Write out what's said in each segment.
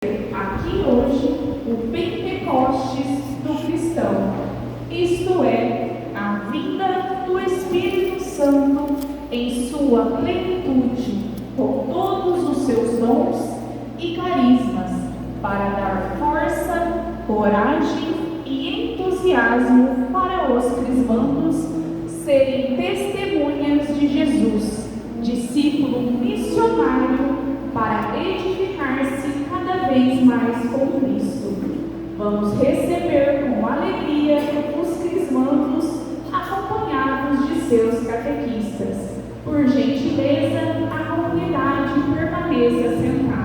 aqui hoje o Pentecostes do cristão, isto é, a vinda do Espírito Santo em sua plenitude, com todos os seus dons e carismas, para dar força, coragem e entusiasmo para os crismandos serem testemunhas de Jesus, discípulo missionário para edificar-se cada vez mais com Cristo. Vamos receber com alegria os crismandos acompanhados de seus catequistas. Por gentileza, a comunidade permaneça sentada.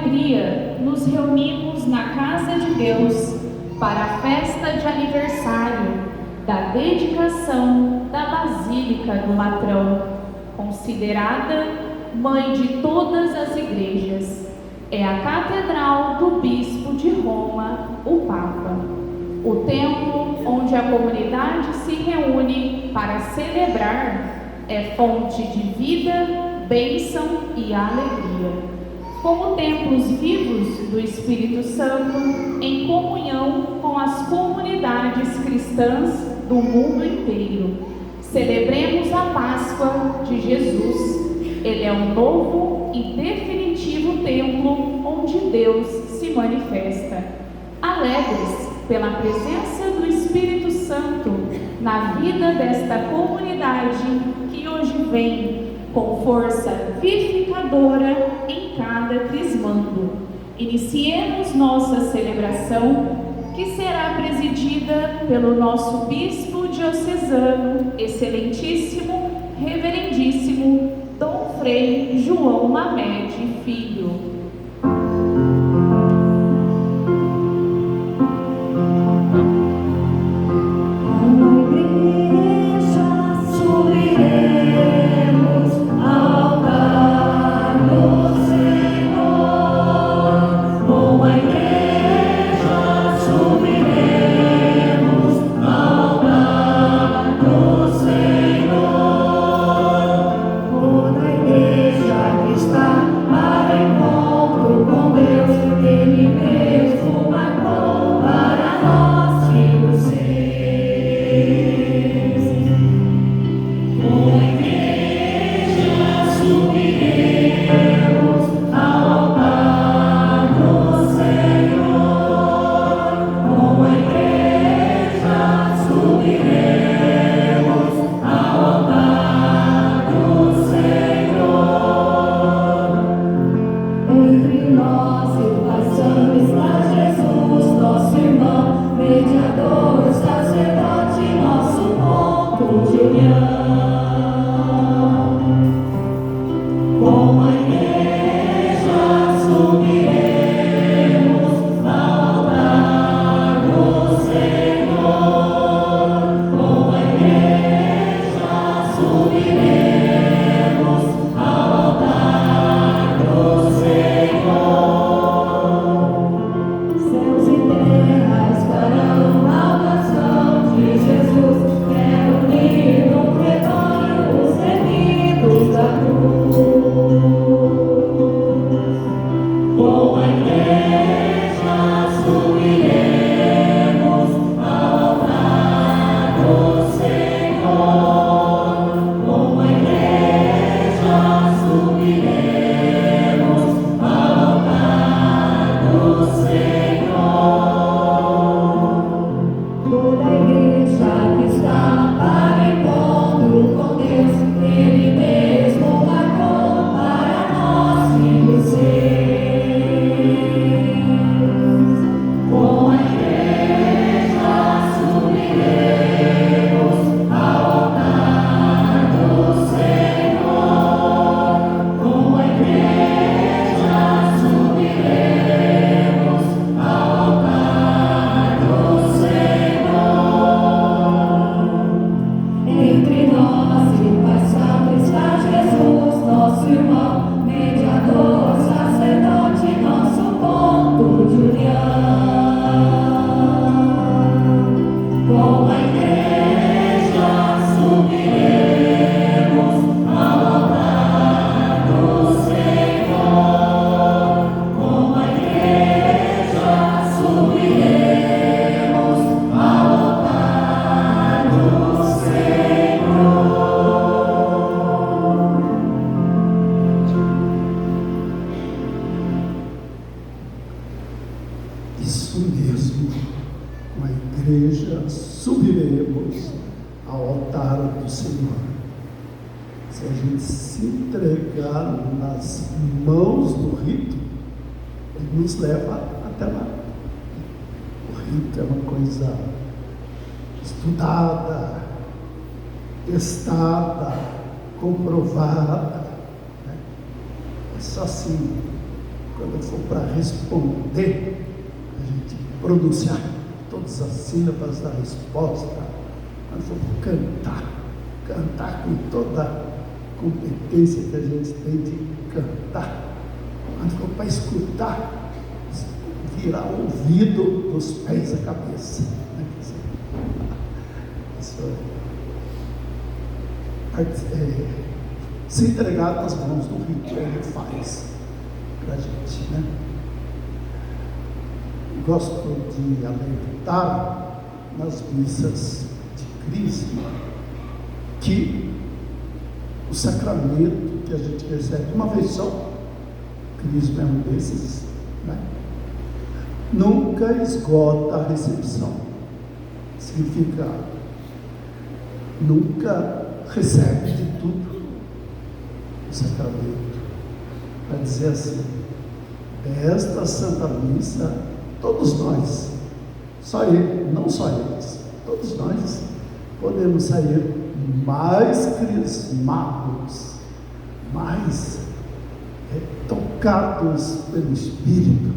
alegria, nos reunimos na casa de Deus para a festa de aniversário da dedicação da Basílica do Latrão, considerada mãe de todas as igrejas. É a catedral do bispo de Roma, o Papa. O templo onde a comunidade se reúne para celebrar é fonte de vida, bênção e alegria. Como templos vivos do Espírito Santo, em comunhão com as comunidades cristãs do mundo inteiro, celebremos a Páscoa de Jesus. Ele é um novo e definitivo templo onde Deus se manifesta. Alegres pela presença do Espírito Santo na vida desta comunidade que hoje vem com força vivificadora em cada crismando. Iniciemos nossa celebração, que será presidida pelo nosso bispo diocesano, excelentíssimo, reverendíssimo Dom Frei João Lamed Filho. Estudada, testada, comprovada, né? É só assim quando for para responder, a gente pronunciar todas as sílabas da resposta, quando for cantar com toda a competência que a gente tem de cantar, quando for para escutar, virar o ouvido dos pés à cabeça. Se entregar nas mãos do rico, ele faz para a gente, né? Gosto de alertar nas missas de Cristo que o sacramento que a gente recebe uma vez só, Cristo é um desses, né? Nunca esgota a recepção. Significa, nunca recebe de tudo o sacramento. Para dizer assim, desta Santa Missa, todos nós, só ele, não só eles, todos nós podemos sair mais crismados, mais tocados pelo Espírito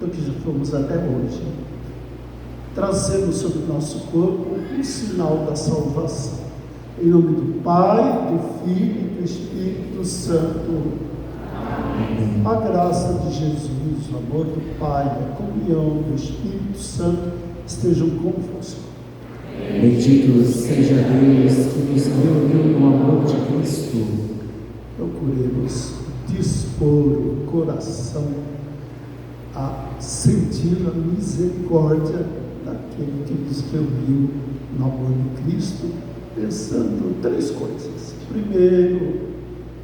do que já fomos até hoje. Trazemos sobre o nosso corpo o sinal da salvação. Em nome do Pai, do Filho e do Espírito Santo. Amém. A graça de Jesus, o amor do Pai, a comunhão do Espírito Santo estejam convosco. Bendito seja Deus que nos reuniu no amor de Cristo. Procuremos dispor o coração a sentir a misericórdia daquele que nos reuniu no amor de Cristo, pensando três coisas. Primeiro,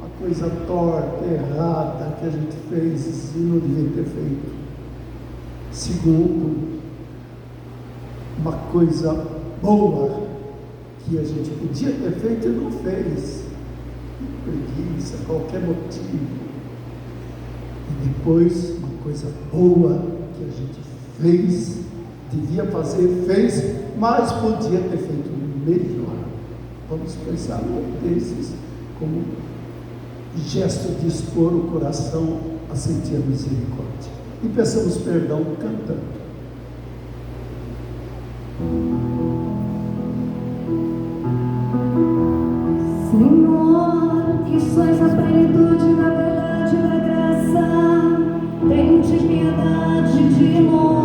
a coisa torta, errada que a gente fez e não devia ter feito. Segundo, uma coisa boa que a gente podia ter feito e não fez. Preguiça, qualquer motivo. E depois, uma coisa boa que a gente fez, devia fazer, fez, mas podia ter feito melhor. Vamos pensar num desses como gesto de expor o coração a sentir a misericórdia. E peçamos perdão cantando. Senhor, que sois a plenitude da verdade e da graça, tende piedade de nós.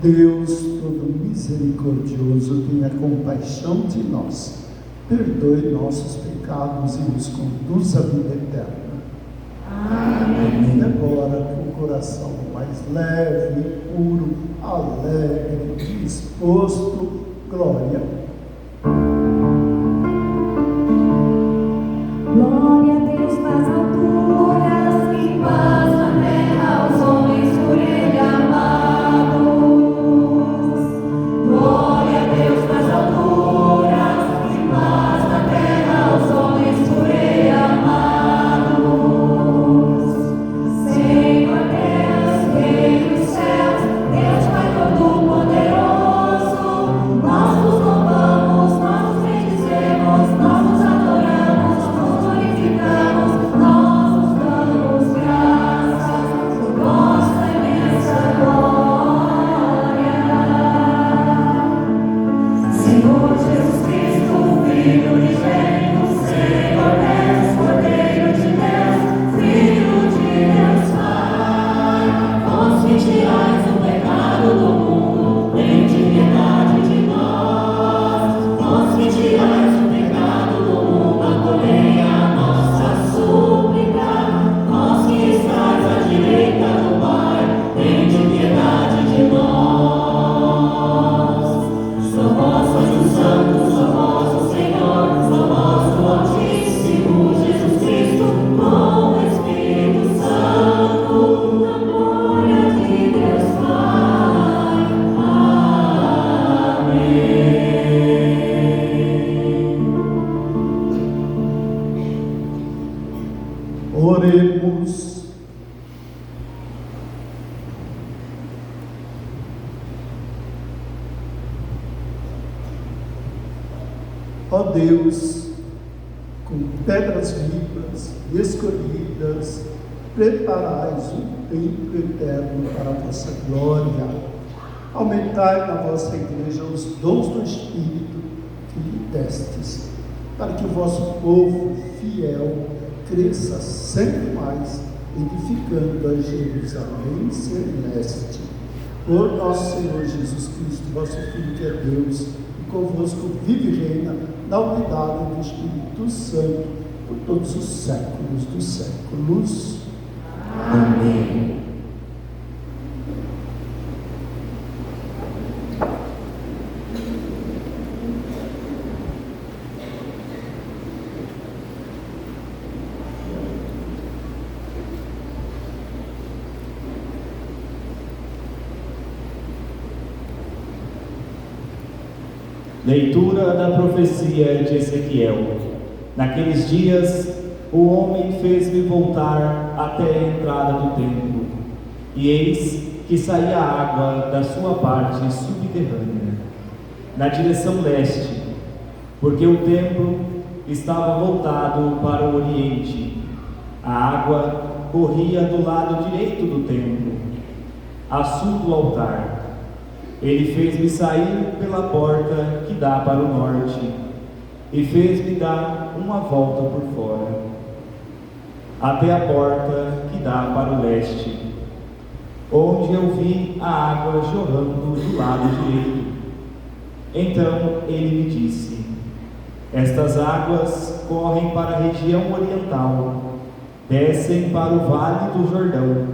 Deus todo misericordioso, tenha compaixão de nós, perdoe nossos pecados e nos conduz à vida eterna. Amém. E agora, com o coração mais leve, puro, alegre, disposto. Glória. Glória a Deus nas alturas e paz na terra aos homens por Ele amados. Glória a Deus nas alturas e paz na terra aos homens por Ele amados. Senhor Deus, Rei dos céus, Deus Pai Todo-Poderoso, nós nos louvamos, nós nos bendizemos, nós nos adoramos, nós nos glorificamos, nós nos damos graças por vossa imensa glória. Senhor Jesus Cristo, Filho unigênito, Senhor Deus, Cordeiro de Deus, Filho de Deus Pai, vós que tirais o pecado do mundo, tende piedade de nós. Vós que tirais o pecado do mundo, acolhei a nossa súplica. Vós que estais à direita do Pai, tende piedade de nós. São vós, os santos, são vós o Senhor, são vós o Altíssimo Jesus Cristo, com o Espírito Santo, na glória de Deus Pai. Amém. Oremos. Ó Deus, com pedras vivas e escolhidas, preparais um templo eterno para a vossa glória. Aumentai na vossa igreja os dons do Espírito que lhe destes, para que o vosso povo fiel cresça sempre mais, edificando a Jerusalém celeste. Por nosso Senhor Jesus Cristo, vosso Filho, que é Deus, e convosco vive e reina na unidade do Espírito Santo, por todos os séculos dos séculos. Amém. Leitura da profecia de Ezequiel. Naqueles dias, o homem fez-me voltar até a entrada do templo, e eis que saía água da sua parte subterrânea, na direção leste, porque o templo estava voltado para o oriente. A água corria do lado direito do templo, a sul do altar. Ele fez-me sair pela porta que dá para o norte, e fez-me dar uma volta por fora, até a porta que dá para o leste, onde eu vi a água jorrando do lado direito. Então ele me disse: estas águas correm para a região oriental, descem para o vale do Jordão,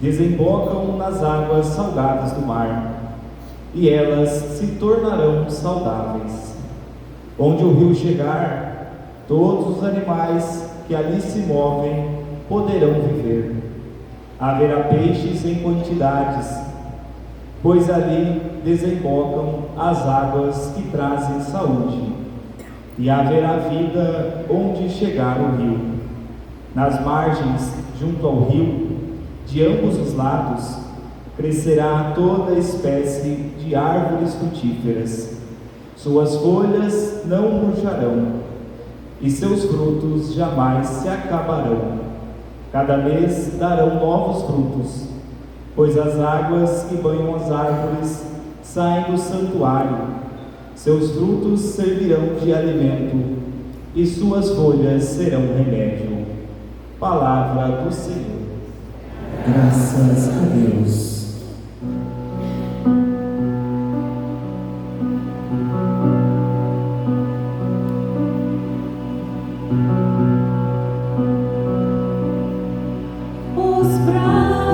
desembocam nas águas salgadas do mar, e elas se tornarão saudáveis. Onde o rio chegar, todos os animais que ali se movem poderão viver. Haverá peixes em quantidades, pois ali desembocam as águas que trazem saúde, e haverá vida onde chegar o rio. Nas margens, junto ao rio, de ambos os lados, crescerá toda espécie de árvores frutíferas. Suas folhas não murcharão, e seus frutos jamais se acabarão. Cada mês darão novos frutos, pois as águas que banham as árvores saem do santuário. Seus frutos servirão de alimento, e suas folhas serão remédio. Palavra do Senhor. Graças a Deus. Os braços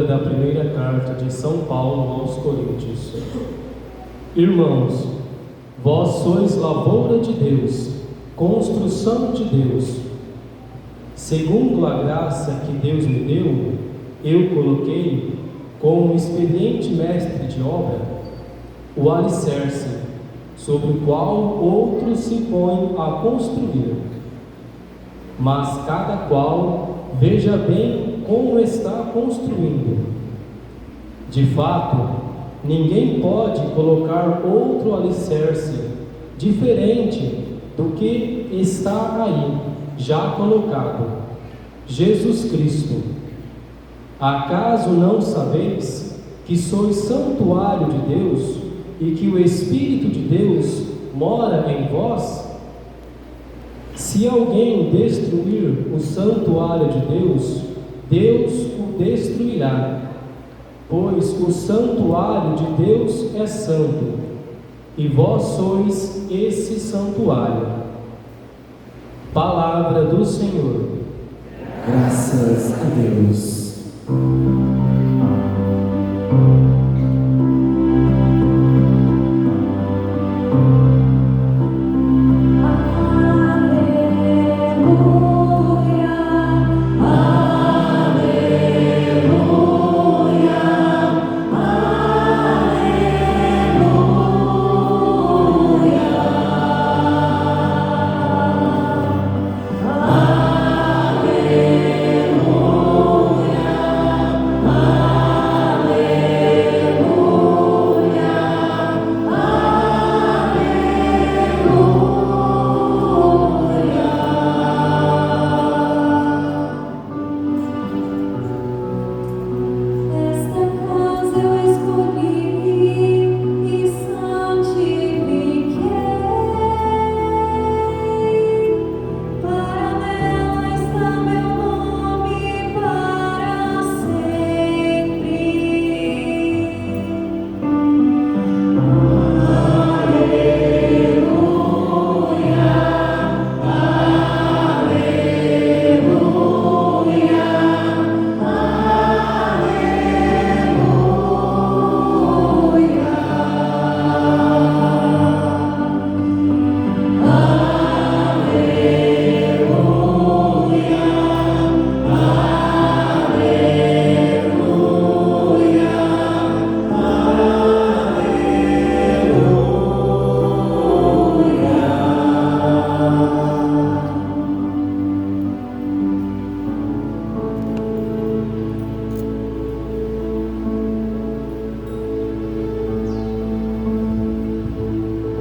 Leitura da primeira carta de São Paulo aos Coríntios. Irmãos, vós sois lavoura de Deus, construção de Deus. Segundo a graça que Deus me deu, eu coloquei, como experiente mestre de obra, o alicerce, sobre o qual outros se põem a construir. Mas cada qual veja bem como está construindo. De fato, ninguém pode colocar outro alicerce diferente do que está aí, já colocado: Jesus Cristo. Acaso não sabeis que sois santuário de Deus e que o Espírito de Deus mora em vós? Se alguém destruir o santuário de Deus, Deus o destruirá, pois o santuário de Deus é santo, e vós sois esse santuário. Palavra do Senhor. Graças a Deus.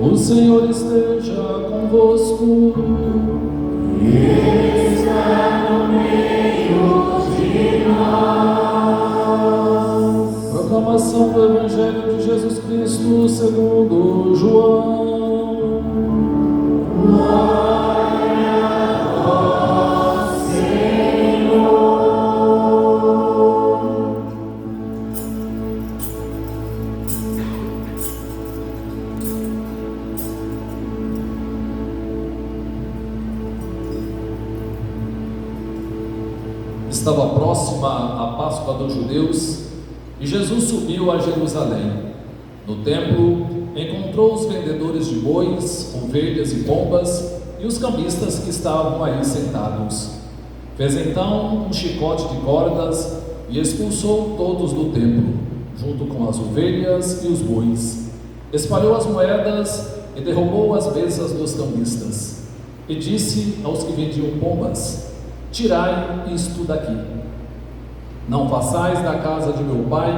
O Senhor esteja convosco. Ele está no meio de nós. Proclamação do Evangelho de Jesus Cristo segundo João. Glória ao Senhor. Estava próxima a Páscoa dos judeus e Jesus subiu a Jerusalém. No templo, encontrou os vendedores de bois, ovelhas e pombas e os cambistas que estavam aí sentados. Fez então um chicote de cordas e expulsou todos do templo, junto com as ovelhas e os bois. Espalhou as moedas e derrubou as mesas dos cambistas. E disse aos que vendiam pombas: tirai isto daqui. Não façais da casa de meu pai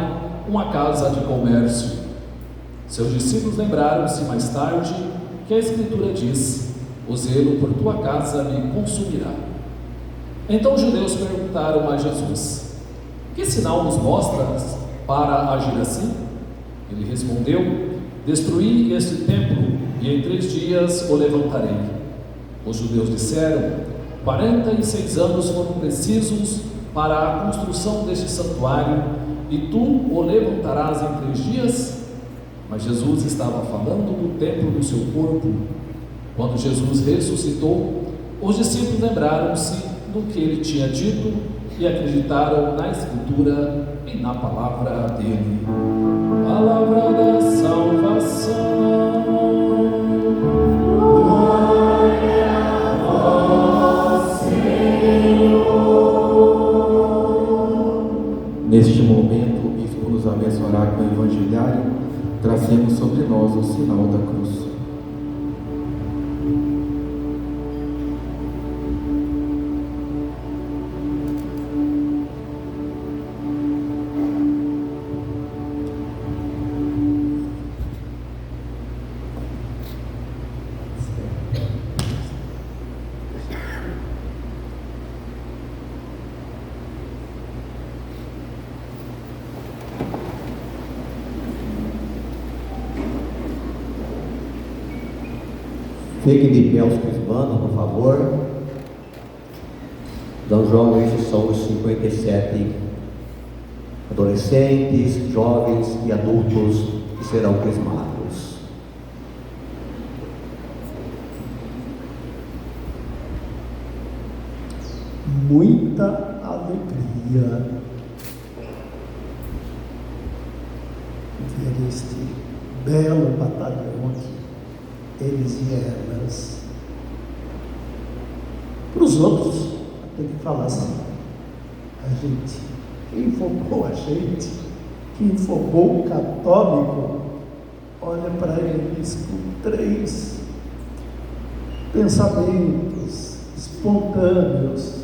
uma casa de comércio. Seus discípulos lembraram-se mais tarde que a Escritura diz: o zelo por tua casa me consumirá. Então os judeus perguntaram a Jesus: que sinal nos mostras para agir assim? Ele respondeu: destruí este templo e em 3 dias o levantarei. Os judeus disseram: 46 anos foram precisos para a construção deste santuário, e tu o levantarás em 3 dias? Mas Jesus estava falando do templo do seu corpo. Quando Jesus ressuscitou, os discípulos lembraram-se do que ele tinha dito e acreditaram na Escritura e na palavra dele. Palavra da salvação. Glória a vós, Senhor. Neste momento, o Bispo nos abençoará com o Evangelhário, trazendo sobre nós o sinal da cruz. Fiquem de pé os crismanos, por favor. Então, jovens, são os 57 adolescentes, jovens e adultos que serão crismados. Muita alegria ver este belo batalhão aqui, eles e elas. Para os outros, tem que falar assim: a gente, quem infogou a gente, quem infogou o católico, olha para eles com 3 pensamentos espontâneos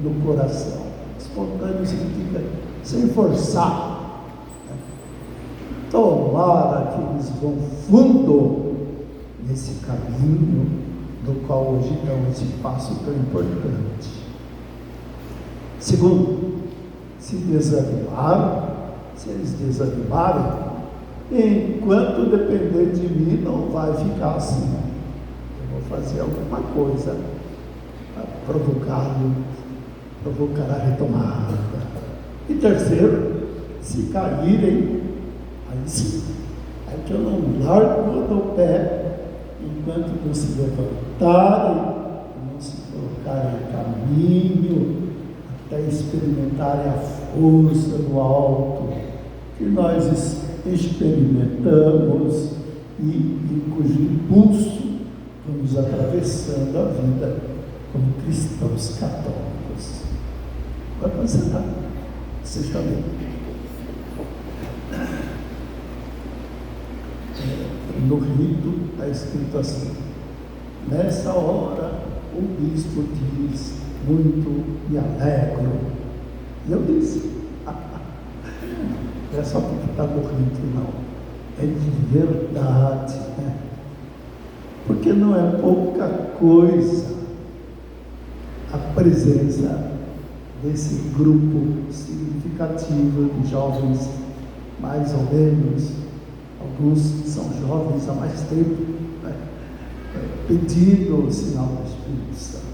no coração. Espontâneo significa sem forçar. Tomara que eles vão fundo nesse caminho do qual hoje dão esse passo tão importante. Segundo, se desanimaram, se eles desanimarem, enquanto depender de mim, não vai ficar assim. Eu vou fazer alguma coisa para provocar a retomada. E terceiro, se caírem, aí sim, é que eu não largo do pé enquanto não se levantarem, não se colocarem em caminho, até experimentarem a força do alto que nós experimentamos e cujo impulso vamos atravessando a vida como cristãos católicos. Vai sentar, vocês também. No rito está escrito assim: nessa hora o bispo diz, muito me alegro. E eu disse, não é só porque está no rito, não, é de verdade, né? Porque não é pouca coisa a presença desse grupo significativo de jovens, mais ou menos. Alguns são jovens há mais tempo, né? Pedindo o sinal do Espírito Santo.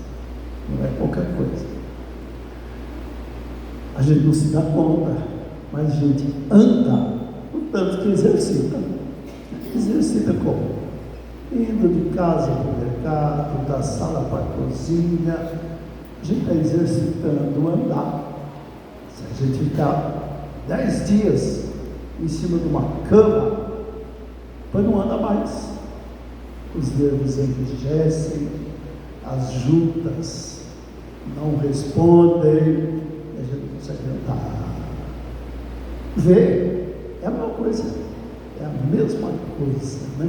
Não é pouca coisa. A gente não se dá conta, mas a gente anda o tanto que exercita. Exercita como? Indo de casa para o mercado, da sala para a cozinha. A gente está exercitando o andar. Se a gente ficar 10 dias em cima de uma cama, depois não anda mais. Os nervos enrijecem, as juntas não respondem, e a gente não consegue andar. Ver é a mesma coisa, né?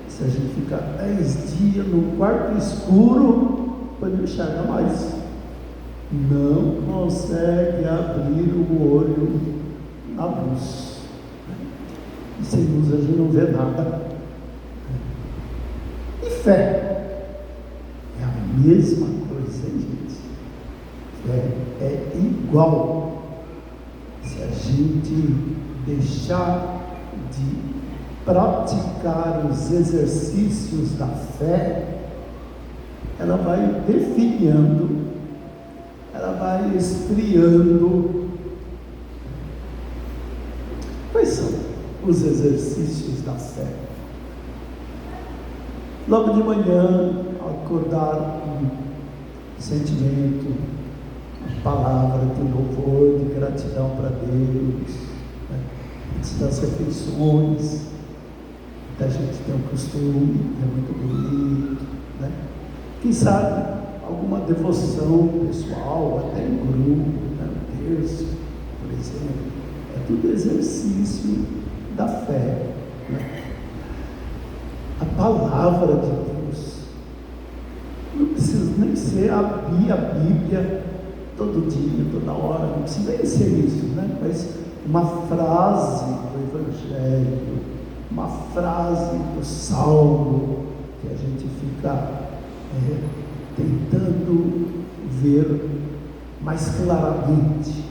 Se a gente ficar 10 dias no quarto escuro, depois não enxerga mais. Não consegue abrir o olho na luz. E sem luz a gente não vê nada. E fé é a mesma coisa, hein, gente? Fé é igual. Se a gente deixar de praticar os exercícios da fé, ela vai definhando, ela vai esfriando. Quais são os exercícios da fé? Logo de manhã, acordar com sentimento, palavra de louvor, de gratidão para Deus, né? Antes das refeições, a gente tem um costume, é muito bonito, né? Quem sabe alguma devoção pessoal, até em grupo, né? Um terço, por exemplo, é tudo exercício da fé, né? A palavra de Deus não precisa nem ser a Bíblia todo dia, toda hora, não precisa nem ser isso, né? Mas uma frase do Evangelho, uma frase do Salmo, que a gente fica tentando ver mais claramente,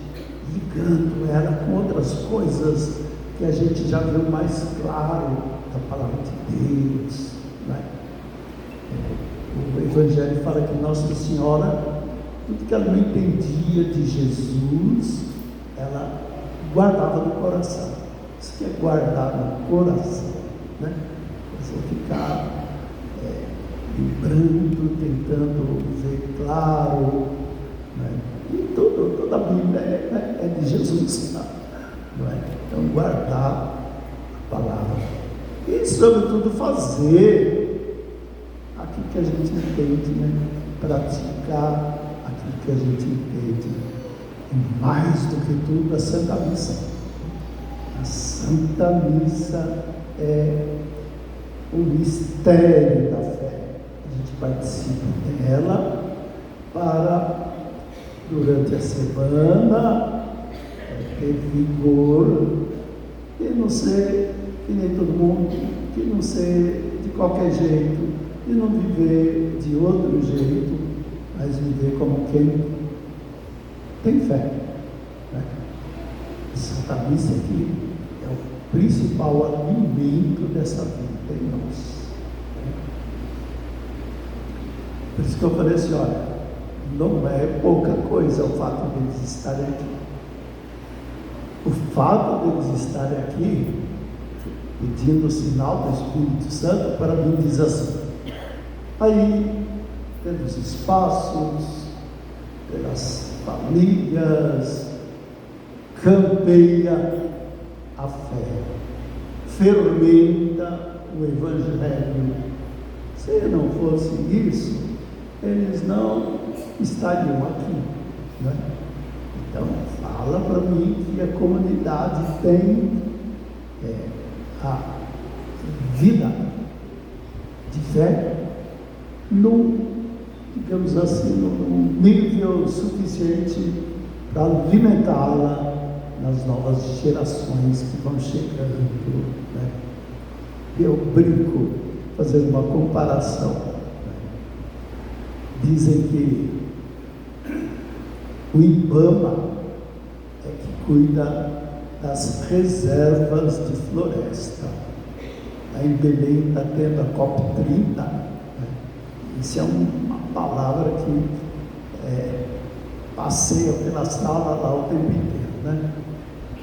ligando ela com outras coisas que a gente já viu mais claro da palavra de Deus, né? O Evangelho fala que Nossa Senhora, tudo que ela não entendia de Jesus, ela guardava no coração. Isso que é guardar no coração, né? Você ficar lembrando, tentando ver claro, né? E toda a Bíblia é de Jesus, tá? Não é? Então, guardar a palavra e, sobretudo, fazer aquilo que a gente entende, né? Praticar aquilo que a gente entende, e mais do que tudo, a Santa Missa. A Santa Missa é o mistério da fé. A gente participa dela para, durante a semana, ter vigor e não ser que nem todo mundo, que não ser de qualquer jeito, e não viver de outro jeito, mas viver como quem tem fé, né? Santa Missa aqui é o principal alimento dessa vida em nós. Por isso que eu falei assim, olha, não é pouca coisa o fato deles estarem aqui. O fato deles estarem aqui, pedindo o sinal do Espírito Santo, para mim diz assim, aí, pelos espaços, pelas famílias, campeia a fé, fermenta o Evangelho. Se não fosse isso, eles não estariam aqui, né? Então, fala para mim que a comunidade tem a vida de fé digamos assim, num nível suficiente para alimentá-la nas novas gerações que vão chegando, né? Eu brinco, fazendo uma comparação, né? Dizem que o IBAMA é que cuida das reservas de floresta. Aí em Belém está tendo a COP30, né? Isso é uma palavra que passeia pela sala lá o tempo inteiro, né?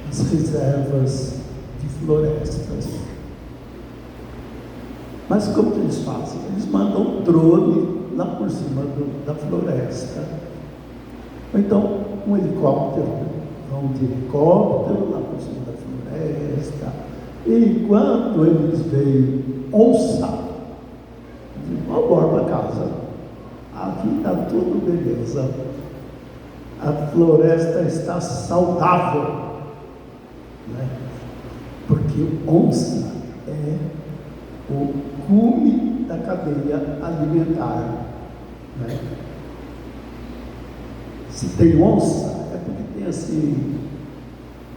As reservas de florestas. Mas como que eles fazem? Eles mandam um drone lá por cima da floresta. Ou então um helicóptero, vão de helicóptero lá por cima da floresta. E enquanto eles veem onça, vamos embora para casa. Aqui está tudo beleza. A floresta está saudável, né? Porque onça é o cume da cadeia alimentar, né? Se tem onça, é porque tem assim,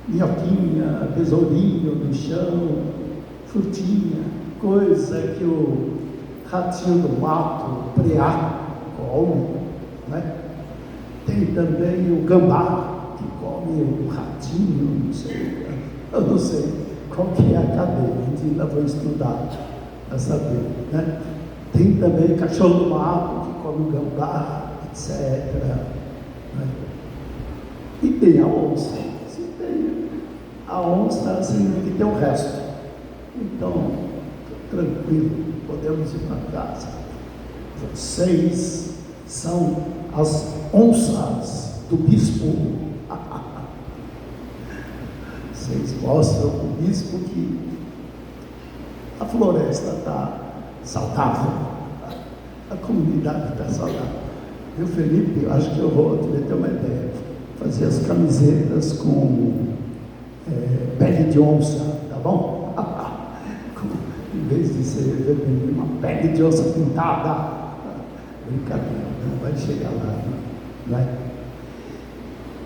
minhoquinha, besourinho no chão, frutinha, coisa que o ratinho do mato, o preá, come, né? Tem também o gambá, que come o ratinho, não sei, eu não sei qual que é a cadeia, a gente ainda vai estudar para saber, né? Tem também o cachorro do mato, que come o gambá, etc., né? E tem a onça. Se tem a onça, significa que tem o resto. Então, tranquilo, podemos ir para casa. Vocês são as onças do bispo. Vocês mostram para o bispo que a floresta está saudável, a comunidade está saudável. Eu, Felipe, eu acho que eu vou ter uma ideia, fazer as camisetas com pele de onça, tá bom? Em vez de ser uma pele de onça pintada, brincadeira, não vai chegar lá, não é?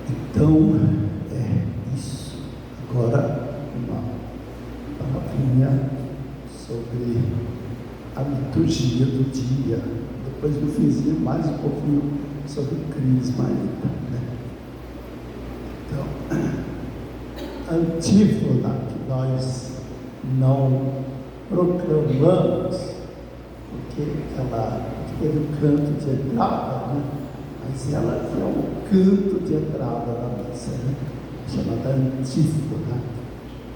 Então, isso. Agora, uma palavrinha sobre a liturgia do dia. Depois, no finzinho, mais um pouquinho sobre o crisma ainda, né? Então, a antífona que nós não proclamamos, porque ela teve um canto de entrada, né? Mas ela é um canto de entrada da missa, né? Chamada antífona,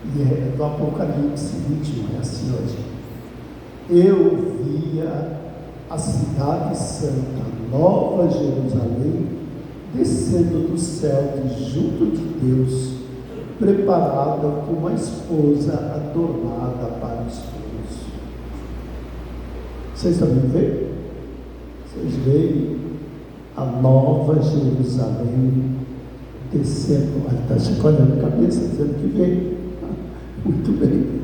e é do Apocalipse 21, é assim hoje. Eu via a cidade santa, Nova Jerusalém, descendo do céu de junto de Deus, preparada como uma esposa adornada para o esposo. Vocês também veem? Vocês veem a Nova Jerusalém descendo, está chacoalhando a cabeça, dizendo que veio. Muito bem.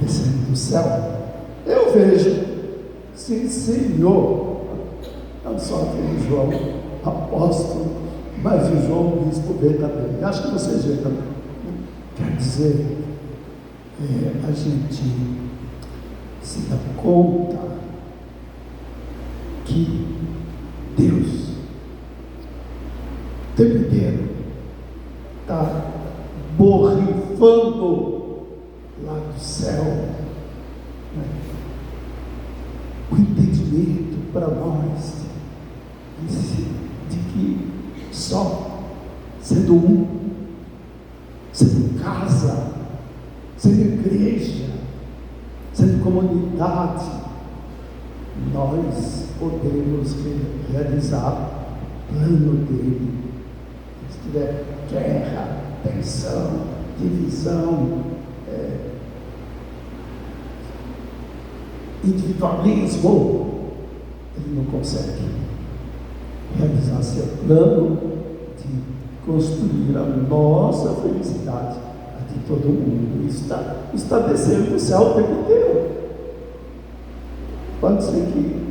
Descendo do céu. Eu vejo, sim, Senhor, não só aquele João apóstolo, mas o João bispo vê também. Acho que vocês veem também. Quer dizer, a gente se dá conta que Deus, o tempo inteiro, está borrifando lá do céu, né? O entendimento para nós de que só sendo um, sendo casa, sendo igreja, sendo comunidade, nós podemos realizar o plano dele. Se tiver guerra, tensão, divisão, individualismo, ele não consegue realizar seu plano de construir a nossa felicidade, a de todo mundo. Isso está descendo do céu o tempo inteiro. Pode ser que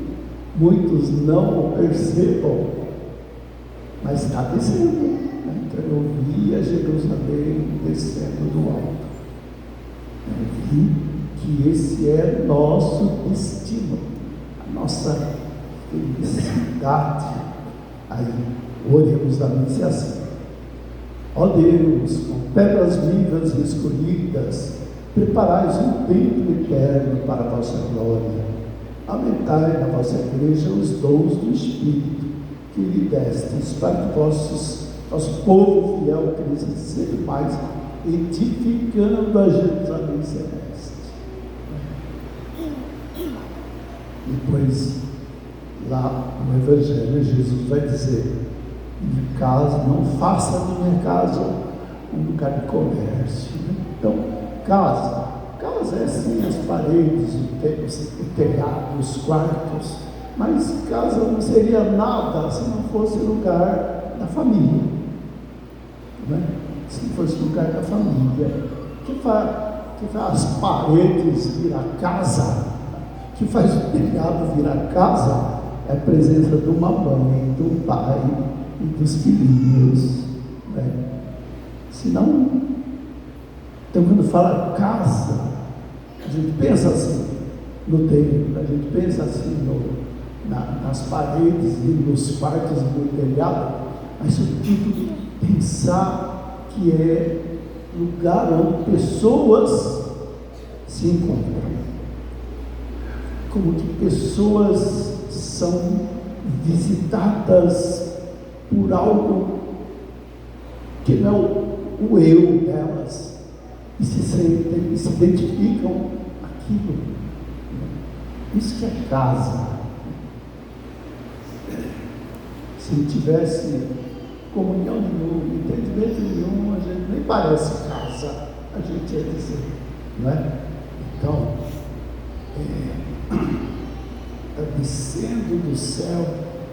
muitos não o percebam, mas está descendo. Então eu via Jerusalém descendo do alto. Eu vi que esse é nosso destino, a nossa felicidade. Aí oremos a missa assim: ó Deus, com pedras vivas e escolhidas, preparais um templo eterno para a vossa glória. Aumentai na vossa igreja os dons do Espírito que lhe destes, para que vosso povo fiel cresça sempre mais, edificando a Jerusalém celeste. Depois, lá no Evangelho, Jesus vai dizer: minha casa, não faça da minha casa um lugar de comércio. Então, casa é sim as paredes, o telhado, os quartos, mas casa não seria nada se não fosse lugar da família, né? Se não fosse lugar da família, que faz as paredes virar casa, que faz o telhado virar casa, é a presença de uma mãe, do pai e dos filhinhos, né? Senão, então quando fala casa, a gente pensa assim no templo, a gente pensa assim nas paredes e nos quartos e no telhado, mas sobretudo pensar que é lugar onde pessoas se encontram, como que pessoas são visitadas por algo que não é o eu delas, e se sentem, e se identificam aquilo. Isso que é casa. Se não tivesse comunhão nenhuma, entendimento nenhum, a gente nem parece casa, a gente ia dizer, não é? Então, está descendo do céu,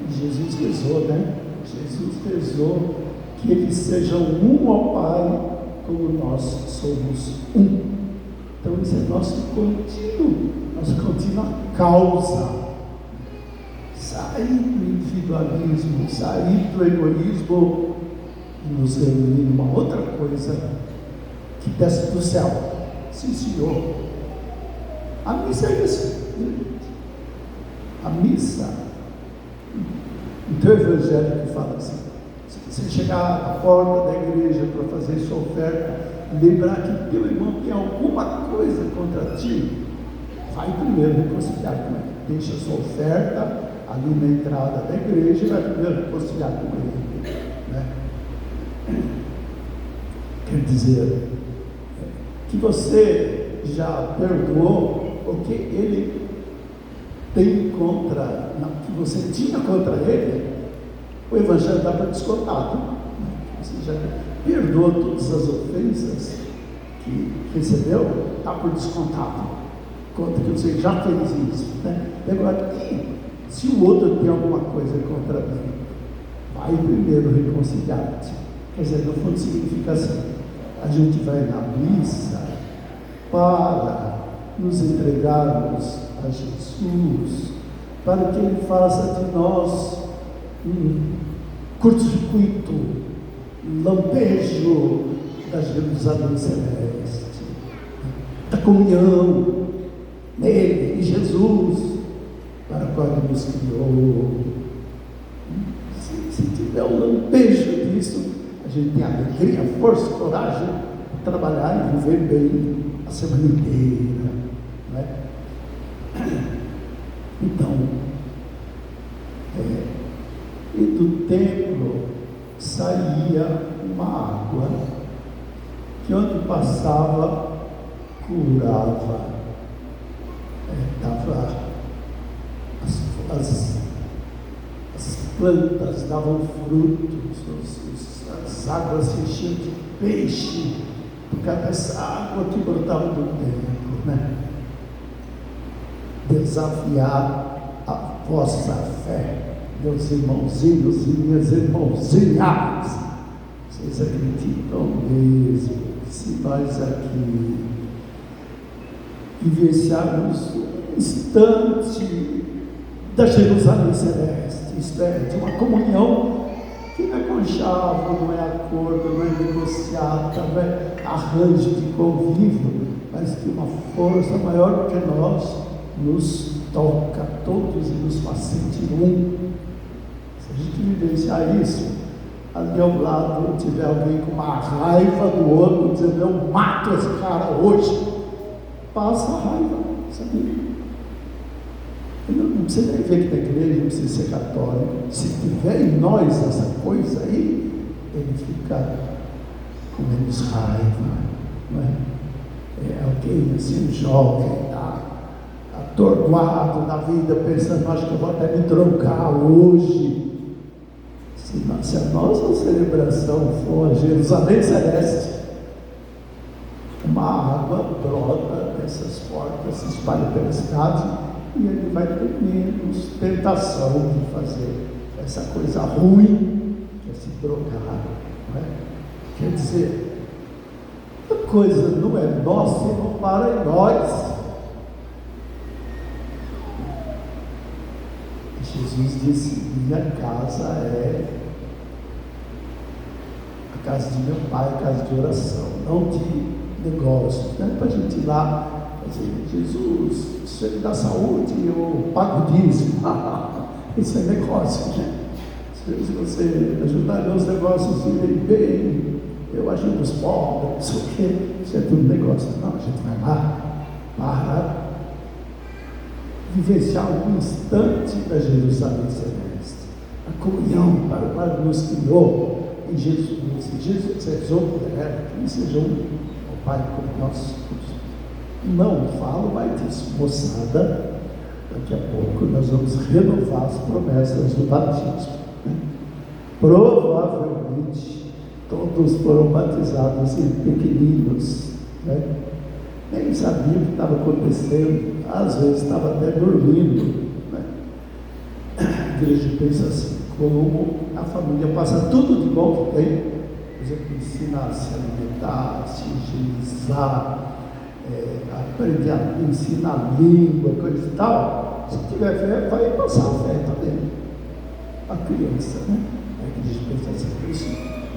e Jesus rezou, né? Jesus rezou que eles sejam um ao Pai, como nós somos um. Então, isso é nossa contínua causa. Sair do individualismo, sair do egoísmo e nos reunir numa outra coisa que desce do céu. Sim, Senhor. A missa é isso. A missa, então o evangélico fala assim: se você chegar à porta da igreja para fazer sua oferta, lembrar que teu irmão tem alguma coisa contra ti, vai primeiro reconciliar com ele. Deixa a sua oferta ali na entrada da igreja e vai primeiro reconciliar com ele, né? Quer dizer, que você já perdoou o que ele tem contra, que você tinha contra ele, o evangelho dá para descontado, né? Você já perdoou todas as ofensas que recebeu, está por descontado, conta que você já fez isso, né? Agora, se o outro tem alguma coisa contra mim, vai primeiro reconciliar-te. Quer dizer, no fundo significa assim: a gente vai na missa para nos entregarmos a Jesus, para que Ele faça de nós um curto-circuito, um lampejo da Jerusalém celeste, da comunhão nele, em Jesus, para qual Ele nos criou. Se tiver um lampejo disso, a gente tem alegria, força, coragem para trabalhar e viver bem a semana inteira, não é? Então, e do templo saía uma água que onde passava curava, dava as plantas davam frutos, as águas se enchiam de peixe por causa dessa água que brotava do templo, né? Desafiar a vossa fé, meus irmãozinhos e minhas irmãozinhas. Vocês acreditam mesmo que se nós aqui vivenciarmos um instante da Jerusalém celeste, isto é, de uma comunhão que não é conchavo, não é acordo, não é negociata, não é arranjo de convívio, mas que uma força maior do que nós nos toca a todos e nos faz sentir um. Se a gente vivenciar isso, ali ao lado tiver alguém com uma raiva do outro, dizendo: eu mato esse cara hoje, passa a raiva, sabe? Não precisa nem ver que na igreja, não precisa ser católico. Se tiver em nós essa coisa aí, ele fica com menos raiva, não é? Alguém assim, jovem, está atordoado na vida, pensando: acho que eu vou até me trocar hoje. Se a nossa celebração for a Jerusalém celeste, uma água brota dessas portas, se espalha pela cidade, e ele vai ter menos tentação de fazer essa coisa ruim, que é se drogar, não é? Quer dizer, a coisa não é nossa e não para em nós. Jesus disse: minha casa é a casa de meu pai, a casa de oração, não de negócios. Não é para a gente ir lá dizer: Jesus, se ele dá saúde, eu pago dízimo. Isso é negócio, né? Se você ajudar meus negócios a irem bem, eu ajudo os pobres, não sei o quê. Isso é tudo negócio. Não, a gente vai lá para vivenciar um instante da Jerusalém celeste, a comunhão para o qual nos criou em Jesus. Jesus rezou por ela, que seja um Pai como nós. Não falo mais disso, moçada. Daqui a pouco nós vamos renovar as promessas do batismo, né? Provavelmente todos foram batizados em pequeninos, né? Nem sabiam o que estava acontecendo, às vezes estava até dormindo, né? A igreja pensa assim, como a família passa tudo de bom que tem, por exemplo, ensina a se alimentar, a se higienizar, aprende a ensinar a língua, coisa e tal. Se tiver fé, vai passar a fé também. A criança, né? A igreja pensa assim, por isso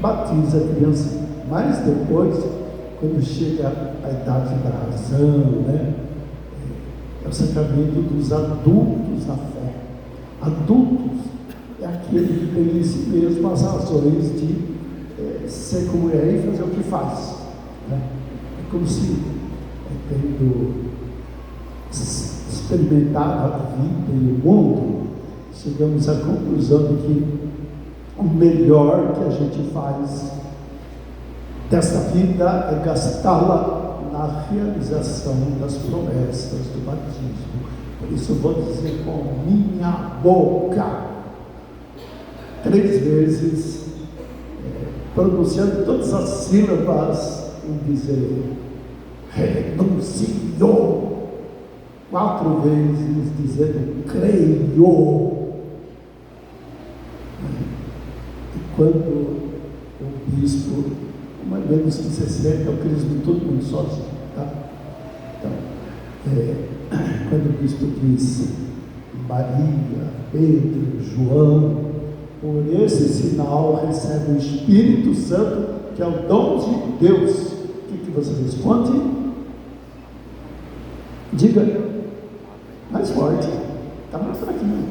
batiza a criança, mas depois, quando chega a idade da razão, né? É o sacramento dos adultos na fé. Adultos é aquele que tem em si mesmo as razões de ser como é e fazer o que faz, né? É como se, tendo experimentado a vida e o mundo, chegamos à conclusão de que o melhor que a gente faz desta vida é gastá-la na realização das promessas do batismo. Por isso eu vou dizer com minha boca 3 vezes, pronunciando todas as sílabas e dizer renuncio, 4 vezes dizendo creio. E quando o bispo, uma menos que 60, é o crisma todo mundo sozinho, tá? Então, quando o bispo diz Maria, Pedro, João, por esse sinal recebe o Espírito Santo, que é o dom de Deus. O que você responde? Diga mais forte, está mais fraquinho.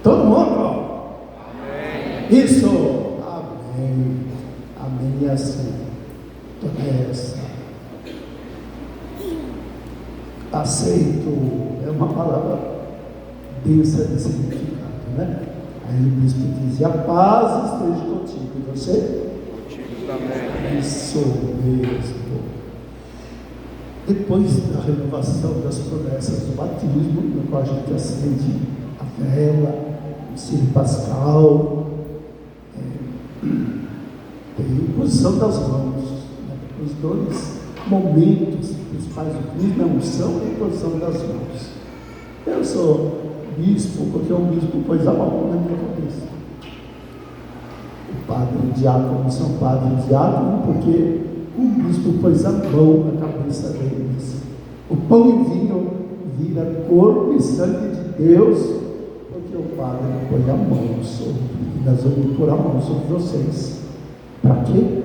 Todo mundo? Amém. Isso, amém. Amém é assim. Toda essa. Aceito é uma palavra densa de significado, né? Aí o bispo diz: a paz esteja contigo. E você? Contigo também. Isso mesmo. Depois da renovação das promessas do batismo, no qual a gente acende a vela, o círio pascal, tem a imposição das mãos, né? Os 2 momentos principais do crisma é a unção e a imposição das mãos. Eu sou bispo porque um bispo pôs a mão na minha cabeça. O padre e o diácono são padre e diácono porque o bispo pôs a mão na cabeça deles. O pão e vinho vira corpo e sangue de Deus, porque o Padre põe a mão sobre, e nós vamos pôr a mão sobre vocês. Para quê?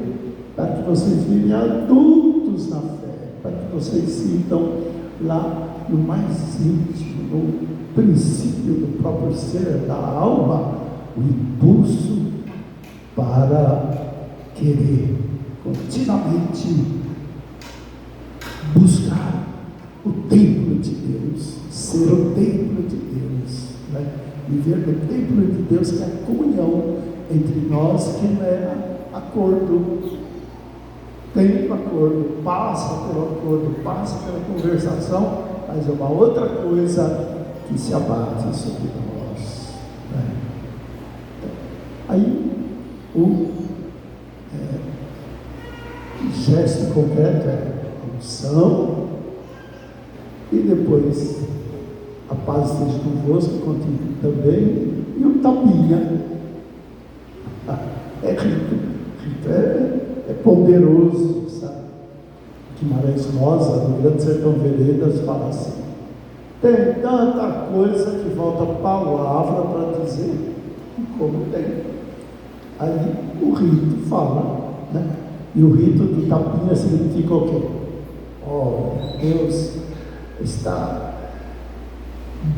Para que vocês virem adultos na fé, para que vocês sintam lá no mais íntimo, no princípio do próprio ser, da alma, o impulso para querer continuamente buscar o templo de Deus, ser o templo de Deus, né? Viver no templo de Deus, que é a comunhão entre nós, que não é acordo, tem um acordo, passa pelo acordo, passa pela conversação, mas é uma outra coisa que se abate sobre nós, né? Aí o gesto concreto é a unção, e depois a paz esteja convosco, contigo também, e o tapinha. É rico, é poderoso, sabe? Guimarães Rosa, no Grande Sertão Veredas, fala assim: tem tanta coisa que falta palavra para dizer, como tem. Aí o rito fala, né? E o rito do tapinha significa o quê? Deus está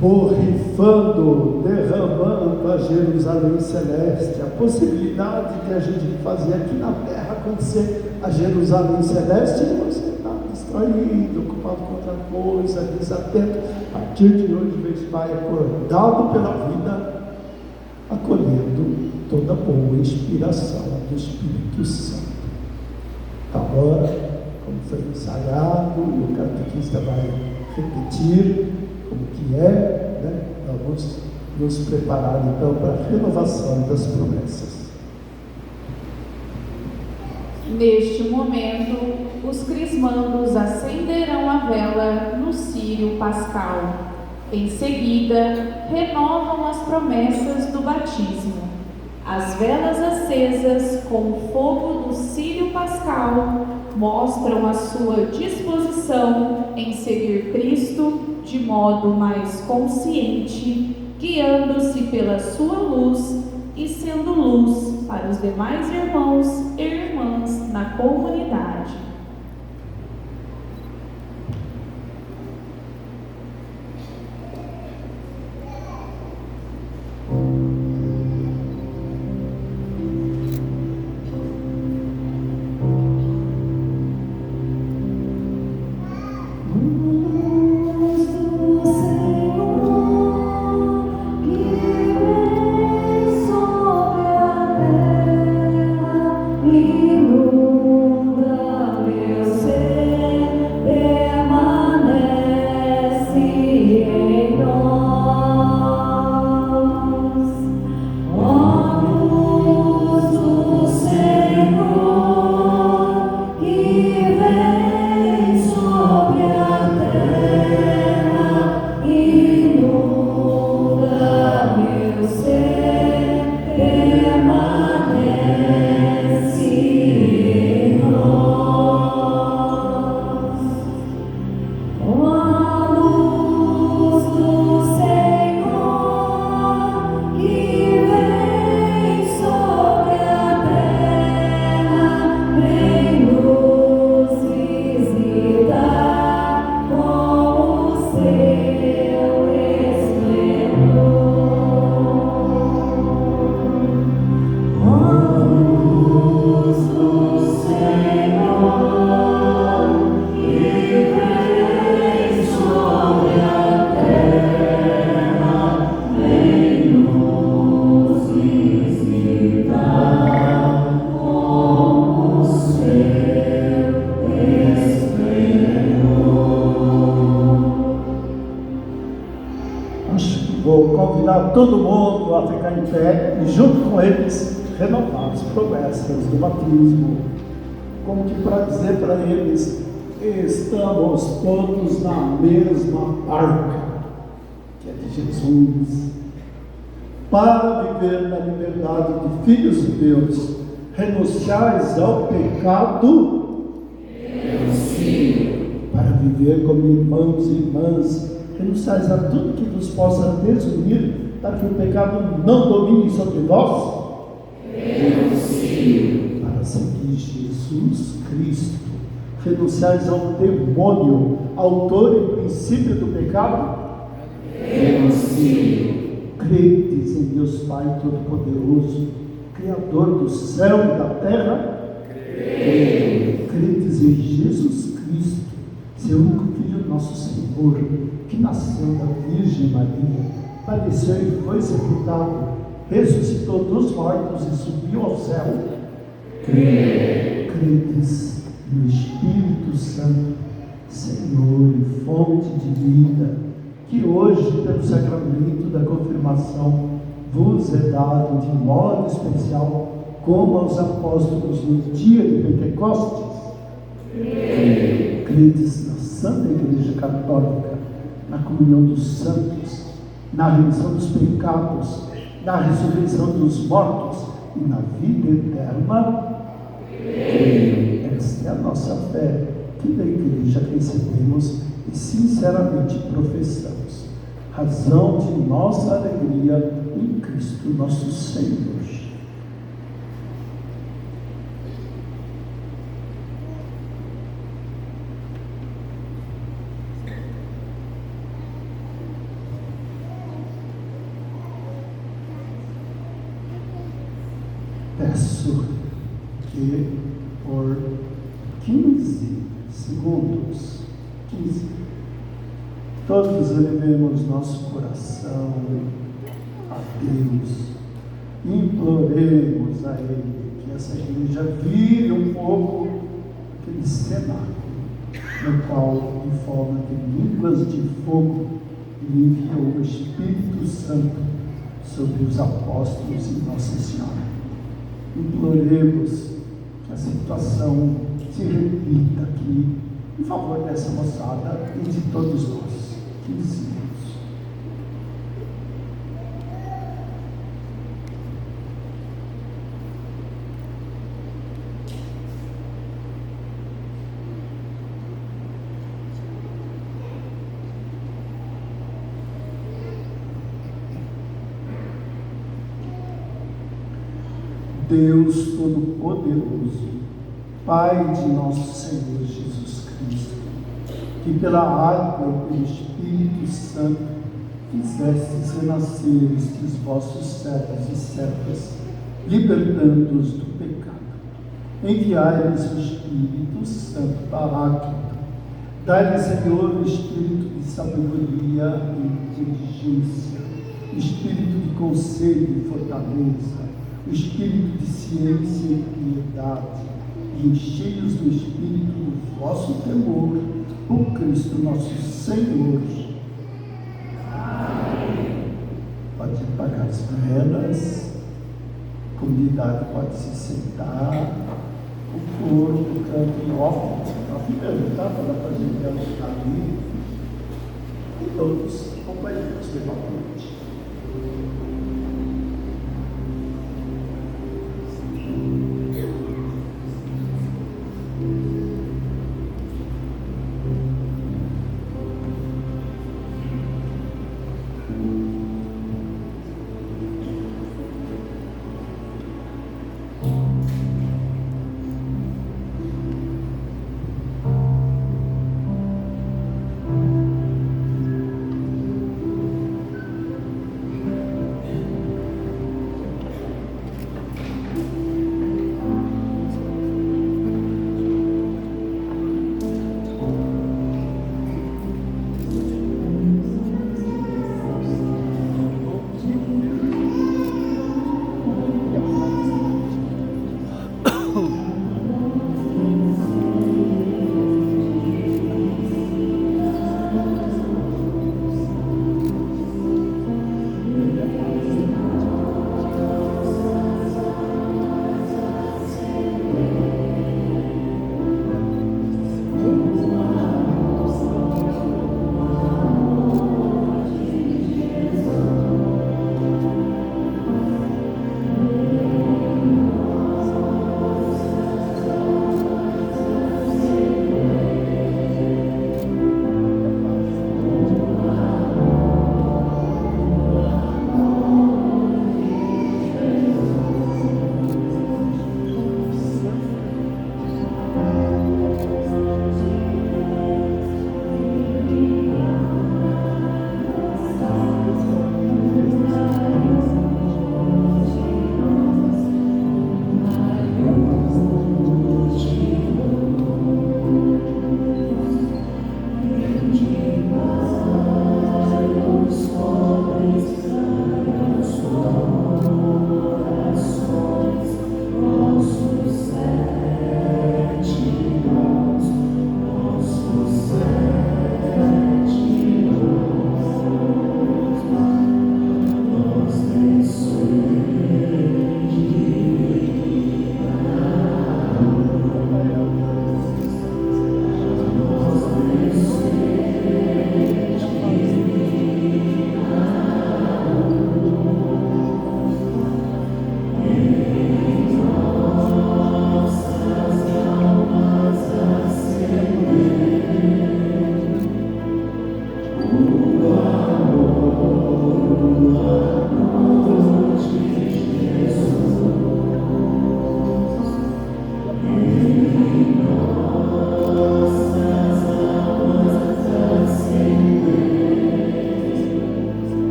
borrifando, derramando a Jerusalém Celeste, a possibilidade de a gente fazer aqui na terra acontecer a Jerusalém Celeste, e você está distraído, ocupado com outra coisa, desatento. A partir de hoje, você vai acordado pela vida, acolhendo toda boa inspiração do Espírito Santo. Agora, como foi ensaiado, e o catequista vai repetir como que é, né? Vamos nos preparar então para a renovação das promessas. Neste momento, os crismandos acenderão a vela no círio pascal. Em seguida, renovam as promessas do batismo. As velas acesas com o fogo do círio pascal mostram a sua disposição em seguir Cristo de modo mais consciente, guiando-se pela sua luz e sendo luz para os demais irmãos e irmãs na comunidade. Todo mundo a ficar em pé e junto com eles renovar as promessas do batismo, como que para dizer para eles: estamos todos na mesma arca, que é de Jesus, para viver na liberdade de filhos de Deus. Renunciais ao pecado, para viver como irmãos e irmãs. Renunciais a tudo que nos possa desunir, para que o pecado não domine sobre vós. Para seguir Jesus Cristo. Renunciais ao demônio, autor e princípio do pecado. Credes em Deus Pai Todo-Poderoso, Criador do céu e da terra. Credes em Jesus Cristo, seu único Filho, nosso Senhor, que nasceu da Virgem Maria, padeceu e foi sepultado, ressuscitou dos mortos e subiu ao céu. Credes no Espírito Santo, Senhor e fonte de vida, que hoje, pelo sacramento da confirmação, vos é dado de modo especial, como aos apóstolos no dia de Pentecostes. Credes na Santa Igreja Católica, na comunhão dos santos, na remissão dos pecados, na ressurreição dos mortos e na vida eterna. Esta é a nossa fé, que da Igreja recebemos e sinceramente professamos, razão de nossa alegria em Cristo nosso Senhor. Peço que por 15 segundos, todos elevemos nosso coração a Deus, imploremos a Ele que essa igreja vire um pouco aquele cenário no qual, em forma de línguas de fogo, Ele enviou o Espírito Santo sobre os apóstolos e Nossa Senhora. Imploremos que a situação se repita aqui em favor dessa moçada e de todos nós. 15 minutos. Deus Todo-Poderoso, Pai de nosso Senhor Jesus Cristo, que pela água e pelo Espírito Santo fizestes renascer estes vossos servos e servas, libertando-os do pecado. Enviai-lhes o Espírito Santo Paráclito, dai-lhes, Senhor, o Espírito de sabedoria e inteligência, o Espírito de conselho e fortaleza, o Espírito de ciência e piedade, e enchei-os do Espírito do vosso temor, por Cristo nosso Senhor. Amém. Pode pagar as velas, a comunidade pode se sentar, o coro do canto em off, tá? Para a gente alocar ali, e todos companheiros de noite.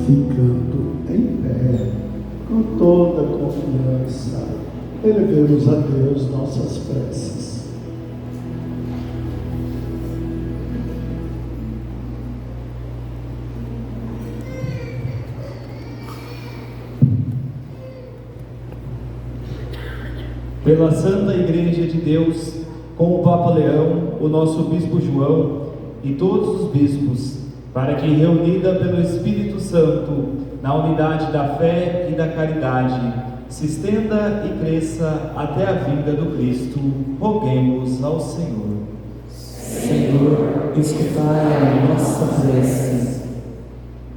ficando em pé, com toda a confiança, elevemos a Deus nossas preces. Pela Santa Igreja de Deus, com o Papa Leão, o nosso Bispo João e todos os bispos, para que, reunida pelo Espírito Santo, na unidade da fé e da caridade, se estenda e cresça até a vinda do Cristo, roguemos ao Senhor. Senhor, escutai a nossa prece.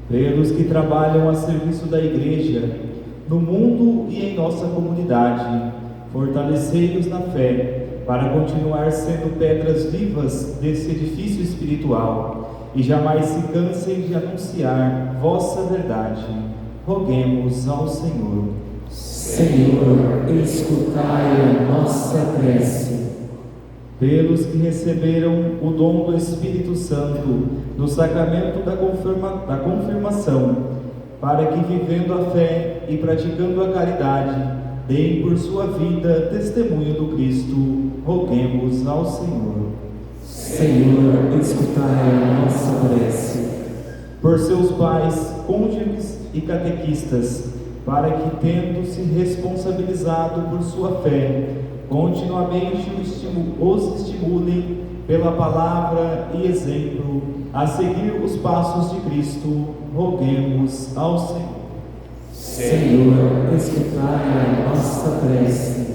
Pelos que trabalham a serviço da Igreja, no mundo e em nossa comunidade, fortalecei-os na fé, para continuar sendo pedras vivas desse edifício espiritual, e jamais se cansem de anunciar vossa verdade. Roguemos ao Senhor. Senhor, escutai a nossa prece. Pelos que receberam o dom do Espírito Santo no sacramento da confirmação, para que, vivendo a fé e praticando a caridade, deem por sua vida testemunho do Cristo, roguemos ao Senhor. Senhor, escutai a nossa prece. Por seus pais, cônjuges e catequistas, para que, tendo-se responsabilizado por sua fé, continuamente os estimulem pela palavra e exemplo a seguir os passos de Cristo, roguemos ao Senhor. Senhor, escutai a nossa prece.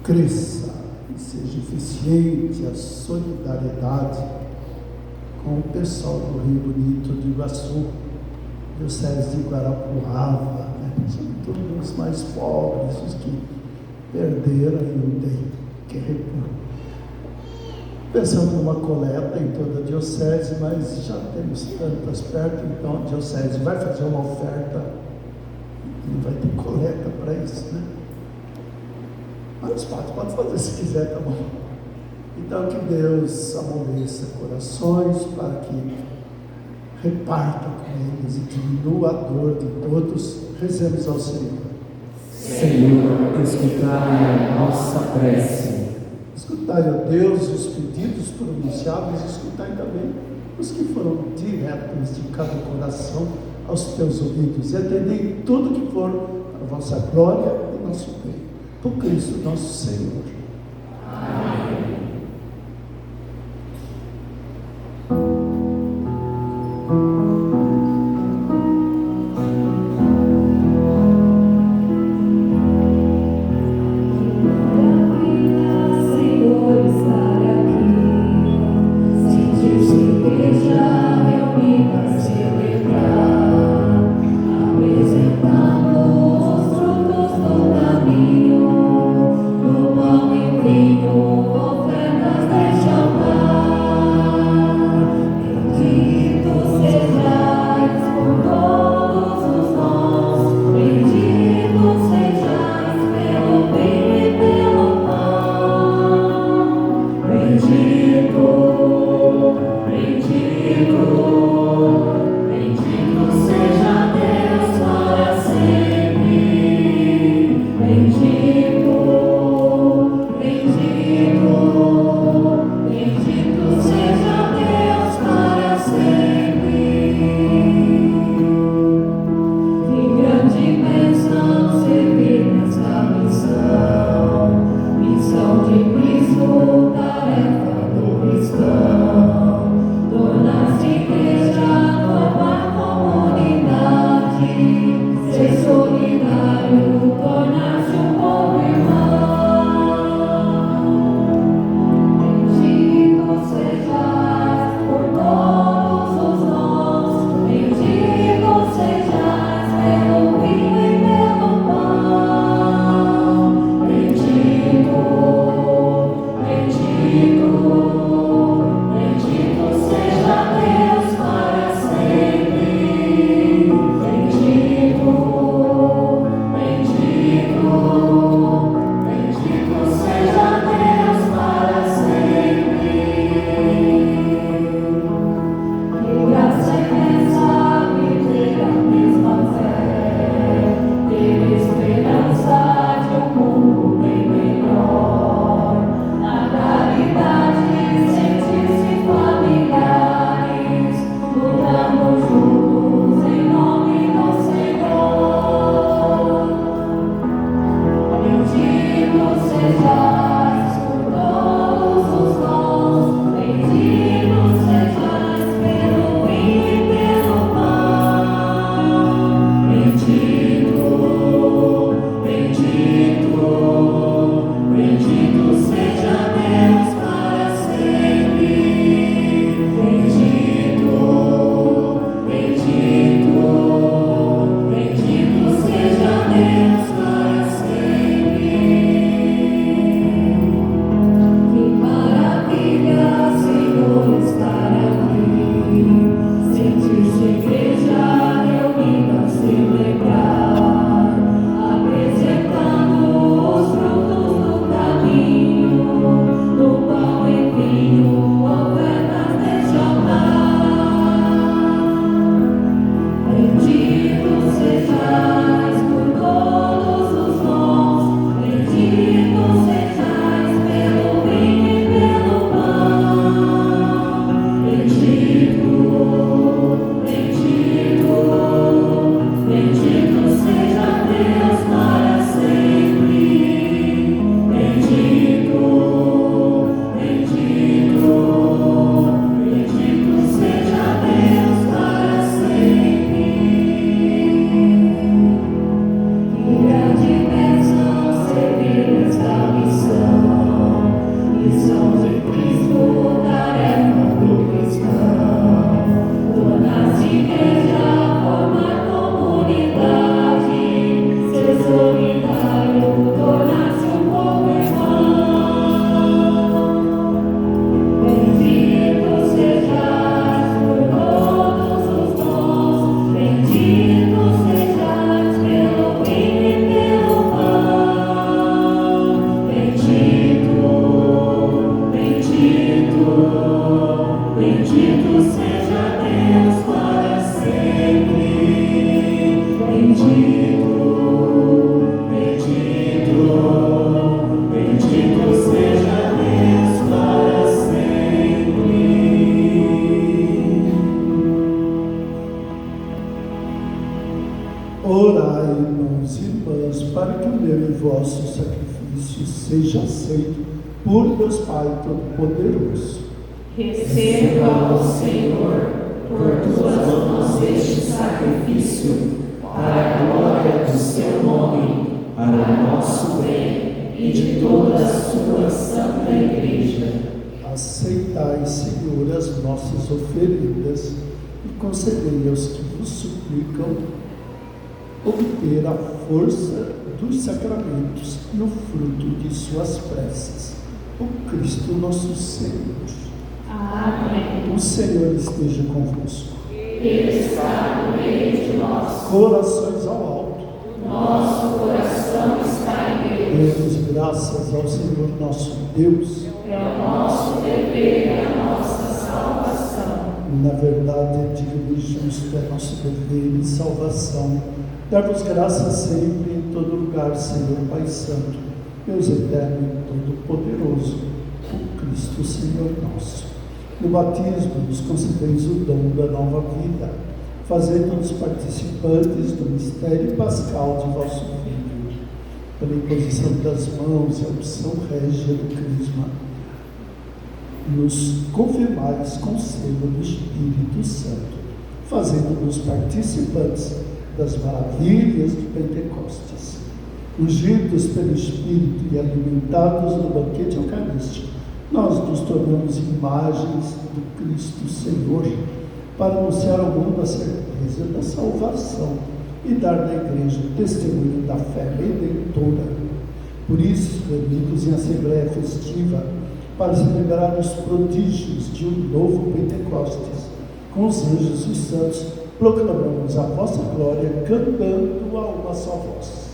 Cresça e seja eficiente a solidariedade com o pessoal do Rio Bonito do Iguaçu, diocese de Guarapuava, principalmente os mais pobres, os que perderam e não têm que repor. Pensando numa coleta em toda a diocese, mas já temos tantas perto, então a diocese vai fazer uma oferta, não vai ter coleta para isso, né? Mas pode fazer se quiser, tá bom. Então, que Deus amoleça corações para que reparta com eles e diminua a dor de todos. Rezemos ao Senhor. Senhor, escutai a nossa prece. Escutai, ó Deus, os pedidos pronunciados, escutai também os que foram diretos de cada coração aos teus ouvidos, e atendei tudo que for para a vossa glória e nosso bem. Por Cristo nosso Senhor. Amém. Tornar-se por Deus Pai Todo-Poderoso. Receba, ó Senhor, por tuas mãos este sacrifício, para a glória do seu nome, para o nosso bem e de toda a sua santa Igreja. Aceitai, Senhor, as nossas oferendas e concedei aos que vos suplicam obter a força dos sacramentos e o fruto de suas preces. Por Cristo nosso Senhor. Amém. O Senhor esteja convosco. Ele está no meio de nós. Corações ao alto. Nosso coração está em Deus. Demos graças ao Senhor nosso Deus. É o nosso dever e a nossa salvação. Na verdade, digno e justo é nosso dever e salvação. Dar-vos graças sempre em todo lugar, Senhor Pai Santo, Deus eterno e todo-poderoso, por Cristo Senhor nosso. No batismo nos concedeis o dom da nova vida, fazendo-nos participantes do mistério pascal de vosso Filho. Pela imposição das mãos e a opção régia do Crisma, nos confirmais com o selo do Espírito Santo, fazendo-nos participantes das maravilhas de Pentecostes. Ungidos pelo Espírito e alimentados no banquete eucarístico, nós nos tornamos imagens do Cristo Senhor, para anunciar ao mundo a certeza da salvação e dar na Igreja o testemunho da fé redentora. Por isso, reunidos em assembleia festiva, para celebrar os prodígios de um novo Pentecostes, com os anjos e os santos, proclamamos a vossa glória, cantando a uma só voz.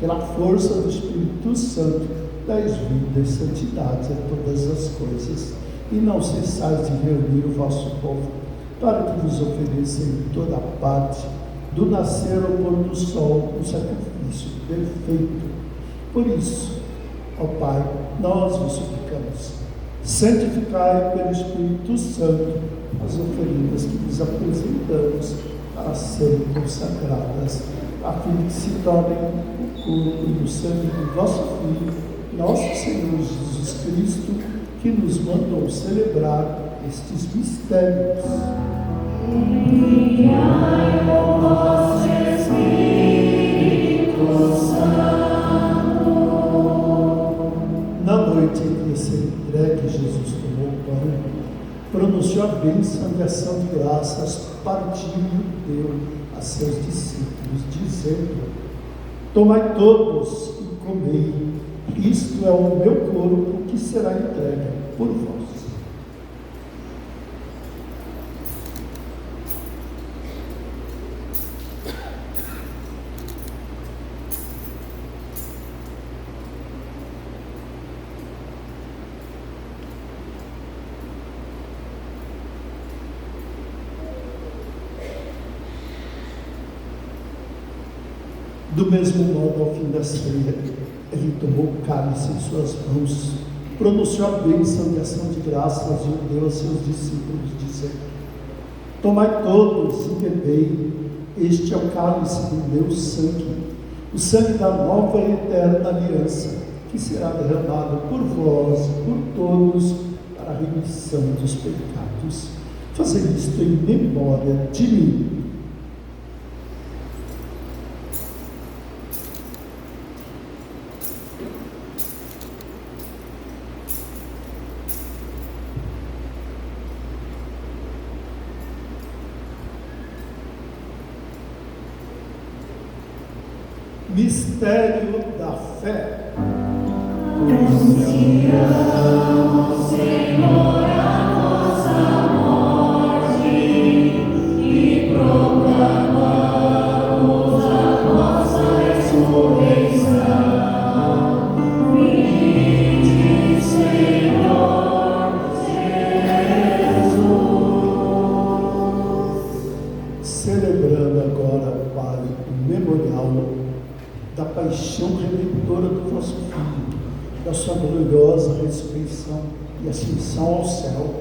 Pela força do Espírito Santo, dais vida e santidade a todas as coisas, e não cessais de reunir o vosso povo, para que vos ofereça em toda parte, do nascer ao pôr do sol, um sacrifício perfeito. Por isso, ó Pai, nós vos suplicamos, santificai pelo Espírito Santo as oferendas que vos apresentamos para serem consagradas, a fim de que se tornem o corpo e o sangue do vosso Filho, nosso Senhor Jesus Cristo, que nos mandou celebrar estes mistérios. Enviai o vosso Espírito Santo. Na noite em que ser entregue, Jesus tomou o pão, pronunciou a bênção de ação de graças, partiu e deu a seus discípulos, dizendo: tomai todos e comei, isto é o meu corpo que será entregue por vós. Do mesmo modo, ao fim da ceia, ele tomou o cálice em suas mãos, pronunciou a bênção de ação de graças e o deu a seus discípulos, dizendo: tomai todos e bebei, este é o cálice do meu sangue, o sangue da nova e eterna aliança, que será derramado por vós e por todos para a remissão dos pecados. Fazei isto em memória de mim. Mistério da fé. Anunciamos, Senhor, a vossa morte e proclamamos a vossa ressurreição. Vinde, Senhor Jesus. Celebrando agora, Pai, o memorial da paixão redentora do vosso Filho, da sua gloriosa ressurreição e ascensão ao céu,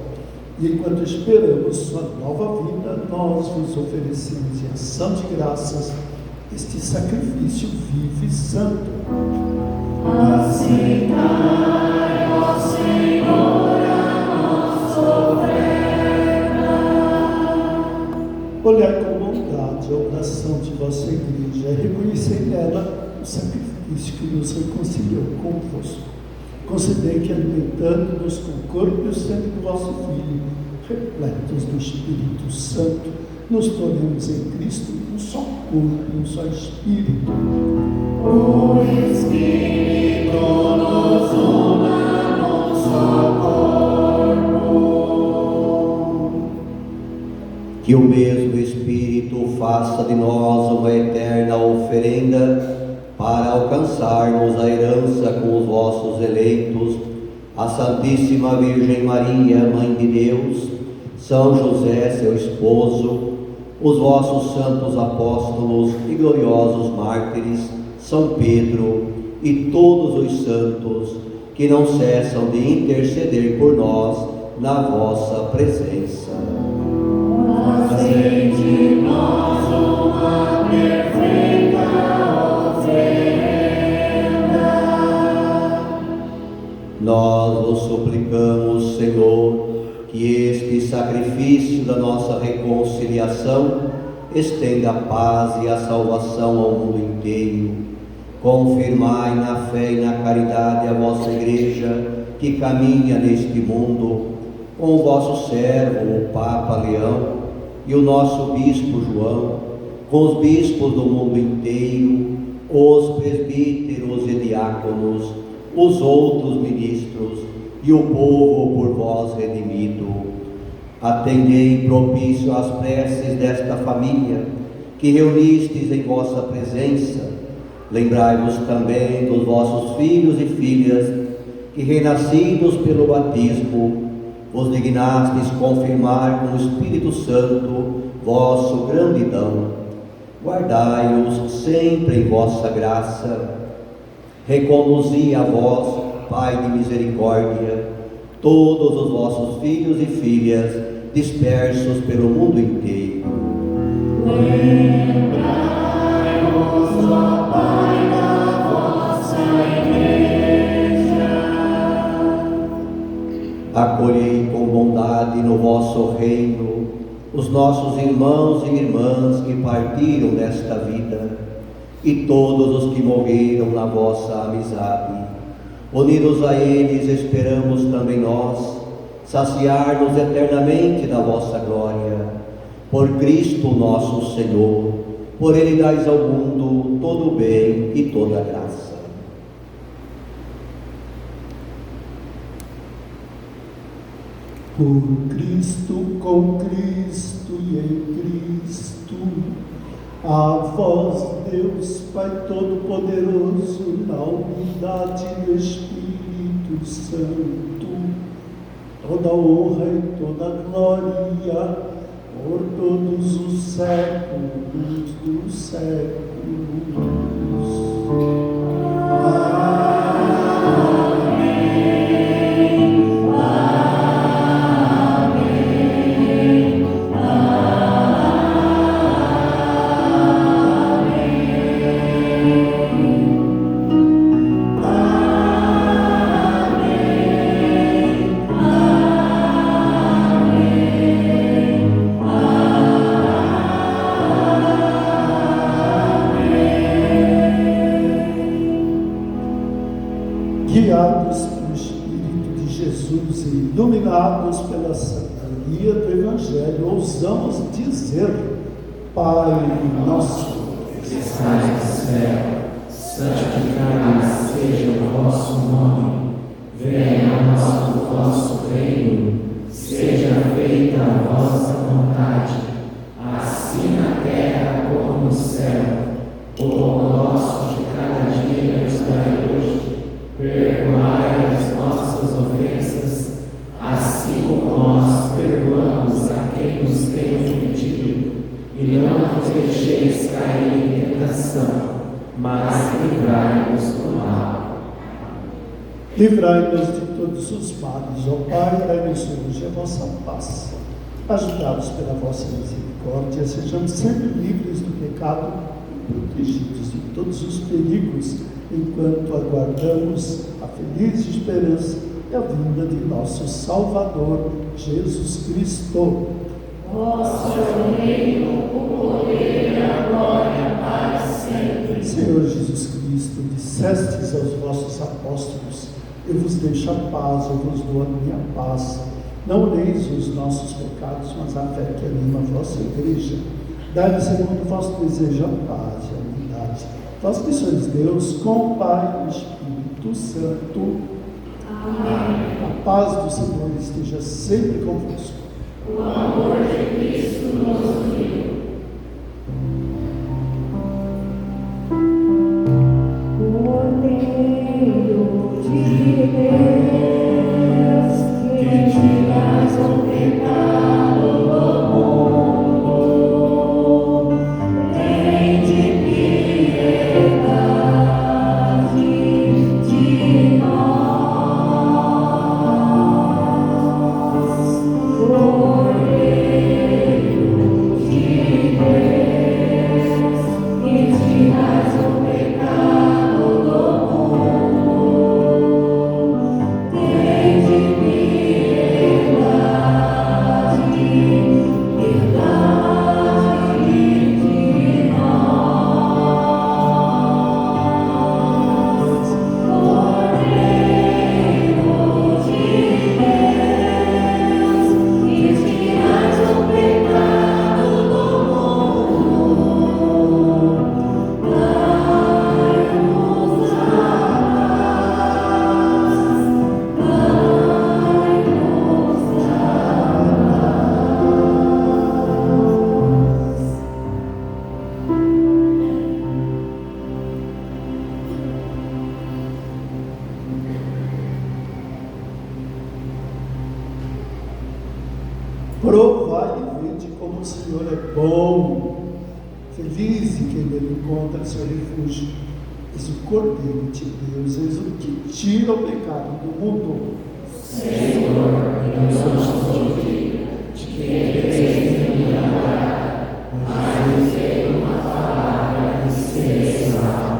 e enquanto esperamos sua nova vida, nós vos oferecemos em ação de graças este sacrifício vivo e santo. Aceitai, ó Senhor, a nossa oferta. Olhai com bondade a oração de vossa igreja, e reconhecei nela o sacrifício que nos reconciliou convosco. Concedei que, alimentando-nos com o corpo e o sangue do vosso Filho, repletos do Espírito Santo, nos tornemos em Cristo um só corpo e um só Espírito. O Espírito nos una num só corpo. Que o mesmo Espírito faça de nós uma eterna oferenda para alcançarmos a herança com os vossos eleitos, a Santíssima Virgem Maria, Mãe de Deus, São José, seu esposo, os vossos santos apóstolos e gloriosos mártires, São Pedro e todos os santos que não cessam de interceder por nós na vossa presença. Fazei de nós uma perfeita oferenda. Nós vos suplicamos, Senhor, que este sacrifício da nossa reconciliação estenda a paz e a salvação ao mundo inteiro. Confirmai na fé e na caridade a vossa Igreja que caminha neste mundo, com o vosso servo, o Papa Leão, e o nosso Bispo João, com os bispos do mundo inteiro, os presbíteros e diáconos, os outros ministros e o povo por vós redimido. Atendei propício às preces desta família, que reunistes em vossa presença. Lembrai-vos também dos vossos filhos e filhas, que renascidos pelo batismo, vos dignastes confirmar com o Espírito Santo vosso grande dom. Guardai-os sempre em vossa graça. Reconduzi a vós, Pai de misericórdia, todos os vossos filhos e filhas dispersos pelo mundo inteiro. Lembrai-vos, ó Pai, da vossa Igreja. Acolhei com bondade no vosso reino os nossos irmãos e irmãs que partiram desta vida e todos os que morreram na vossa amizade. Unidos a eles, esperamos também nós saciar-nos eternamente da vossa glória. Por Cristo nosso Senhor, por Ele dais ao mundo todo o bem e toda a graça. Por Cristo, com Cristo e em Cristo, a vós, Deus Pai Todo-Poderoso, na unidade do Espírito Santo, toda honra e toda glória, por todos os séculos dos séculos. iluminados pela sabedoria do Evangelho, ousamos dizer: Pai nosso, que estás no céu, santificado seja o vosso nome. Venha a nós o vosso reino. Seja feita a vossa vontade, assim na terra como no céu. O pão nosso de cada dia nos dai hoje. Perdoai as nossas ofensas, assim como nós perdoamos a quem nos tem ofendido. E não nos deixeis cair em tentação, mas livrai-nos do mal. Livrai-nos de todos os males, ó Pai, dai-nos hoje a vossa paz. Ajudados pela vossa misericórdia, sejamos sempre livres do pecado e protegidos de todos os perigos, enquanto aguardamos a feliz esperança e a vinda de nosso Salvador, Jesus Cristo. Vosso reino, o poder e a glória para sempre. Senhor Jesus Cristo, dissestes aos vossos apóstolos: eu vos deixo a paz, eu vos dou a minha paz. Não leis os nossos pecados, mas a fé que anima a vossa igreja. Dai-lhe segundo o vosso desejo a paz e a unidade. Vós que sois Deus, com o Pai e o Espírito Santo. Amém. A paz do Senhor esteja sempre convosco. O amor de Cristo nos uniu. Cordeiro de Deus, que tiras o pecado do mundo, tende piedade de nós. Cordeiro de Deus, que tiras o pecado do mundo, tende piedade de nós. Cordeiro de Deus, que tiras o pecado do mundo, dai-nos a Provai e vede como o Senhor é bom. Feliz em quem ele encontra seu refúgio. És o Cordeiro de Deus, és o que tira o pecado do mundo. Senhor, eu sou digno de que deveis me agradar, mas dizei uma palavra e serei salvo.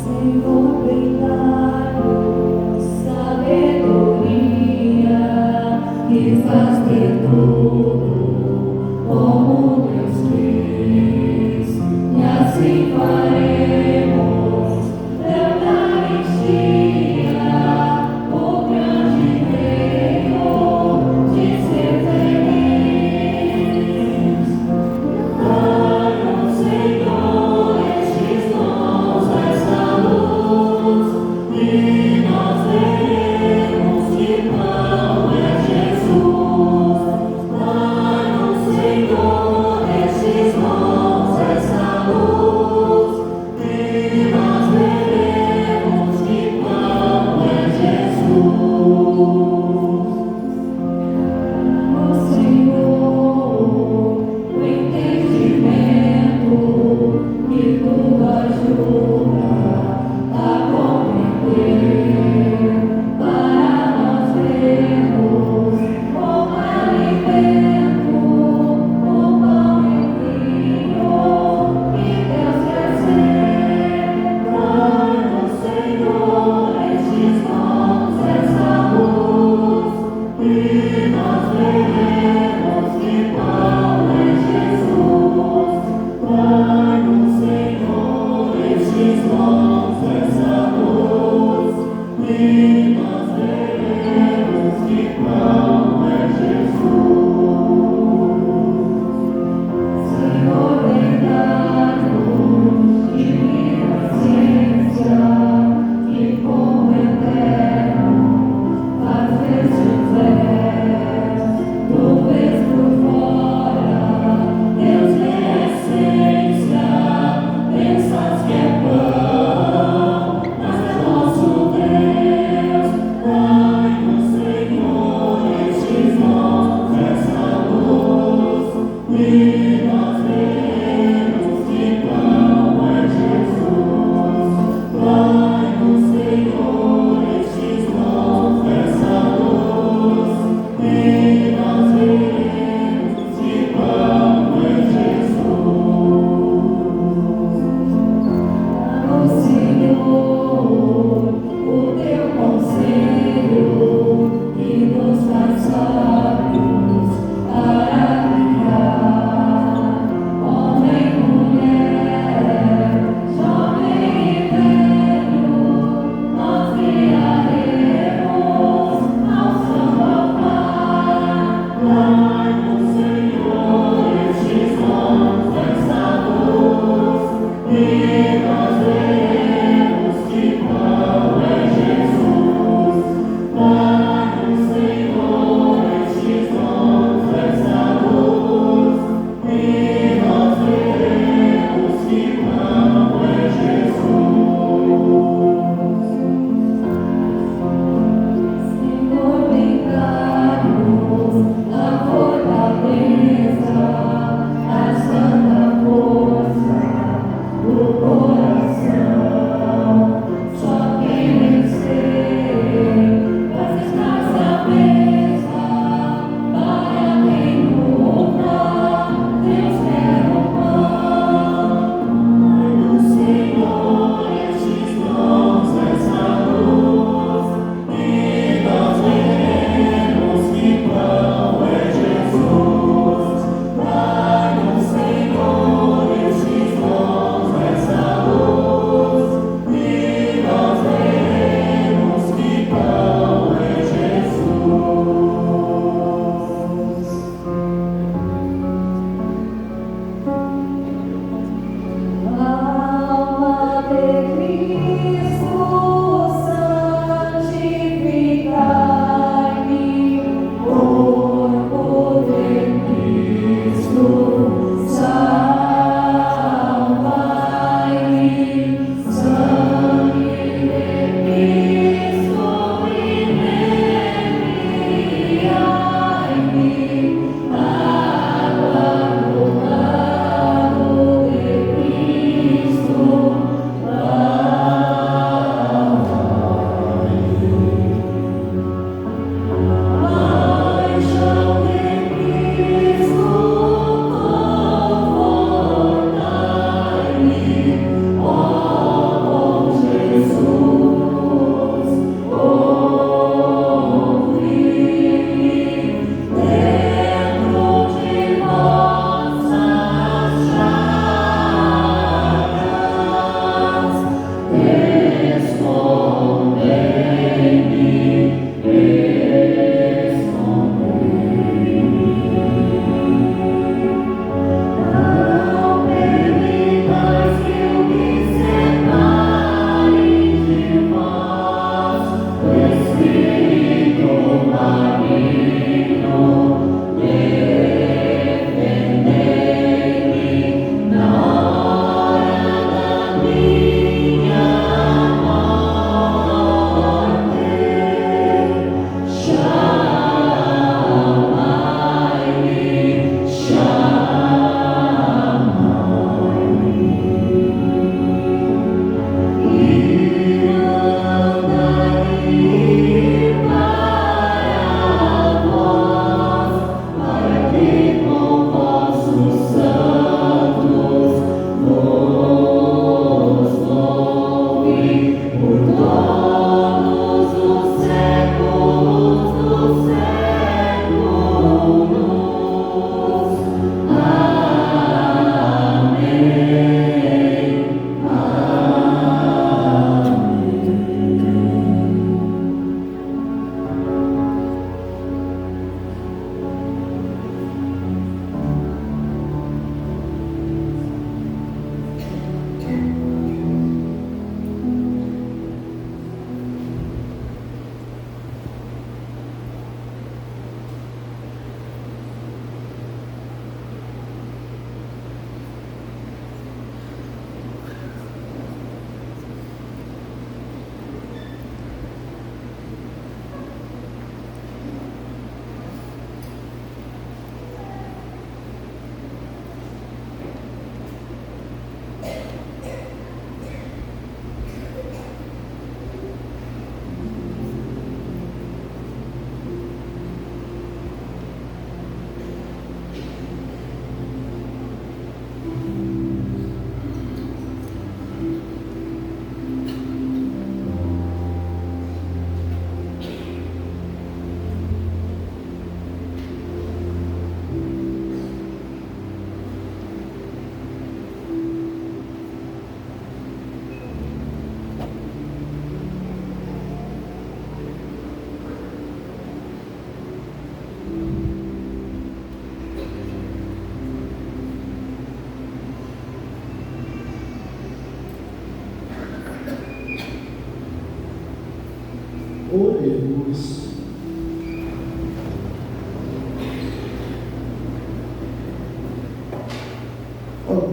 Senhor, bem-dai-nos sabedoria, que faz de tudo como Deus quis, e assim faremos da Eucaristia o grande meio de ser feliz. Dai-nos, Senhor, estes dons, essa luz, e nós veremos que pão é Jesus.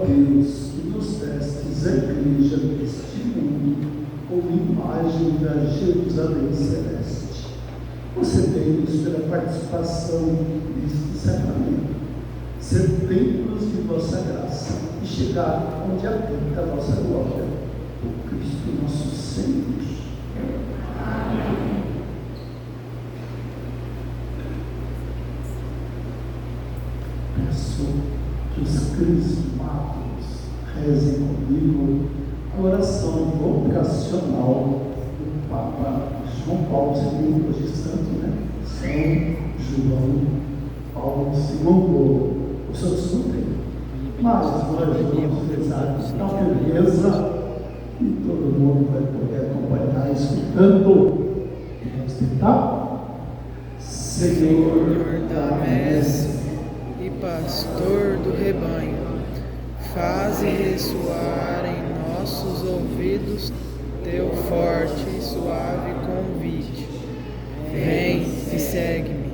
Deus, que nos destes a igreja deste mundo como imagem da Jerusalém celeste, concedei-nos pela participação neste sacramento, ser templos de vossa graça e chegar onde habita a vossa glória, por Cristo nosso Senhor. Amém. Peço que os crismados rezem comigo a oração vocacional do Papa João Paulo II, hoje santo, né? São João Paulo II. Os santos não têm, mas nós vamos rezar na firmeza e todo mundo vai poder acompanhar escutando. Vamos tentar? Senhor da messe e pastor do rebanho, faze ressoar em nossos ouvidos teu forte e suave convite. Vem e segue-me,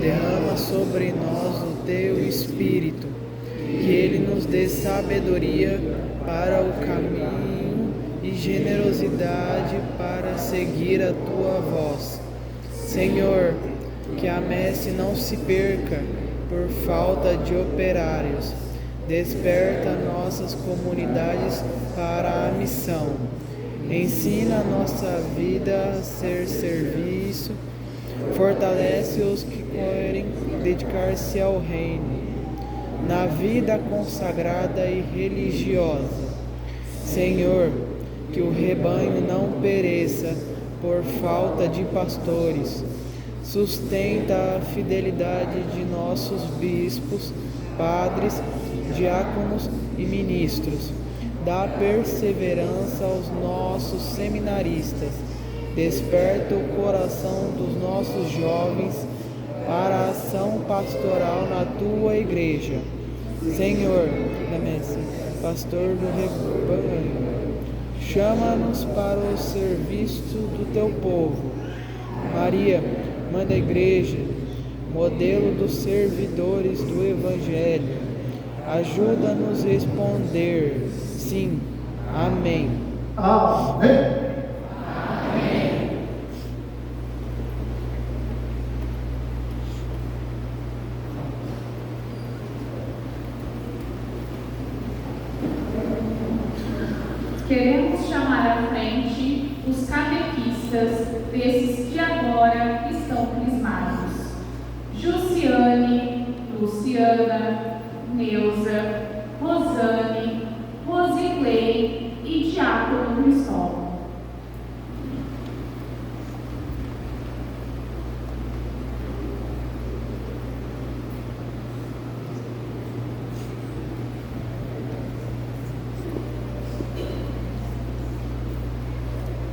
derrama sobre nós o teu Espírito, que ele nos dê sabedoria para o caminho e generosidade para seguir a tua voz. Senhor, que a messe não se perca por falta de operários. Desperta nossas comunidades para a missão. Ensina a nossa vida a ser serviço. Fortalece os que querem dedicar-se ao reino, na vida consagrada e religiosa. Senhor, que o rebanho não pereça por falta de pastores. Sustenta a fidelidade de nossos bispos, padres, diáconos e ministros. Dá perseverança aos nossos seminaristas. Desperta o coração dos nossos jovens para a ação pastoral na tua igreja. Senhor da messe, pastor do rebanho, chama-nos para o serviço do teu povo. Maria, mãe da igreja, modelo dos servidores do evangelho, ajuda-nos a responder sim, amém. Amém. Queremos chamar à frente os catequistas desses que agora estão crismados: Jussiane, Luciana, Neuza, Rosane, Rosilei e Diácono Cristóvão.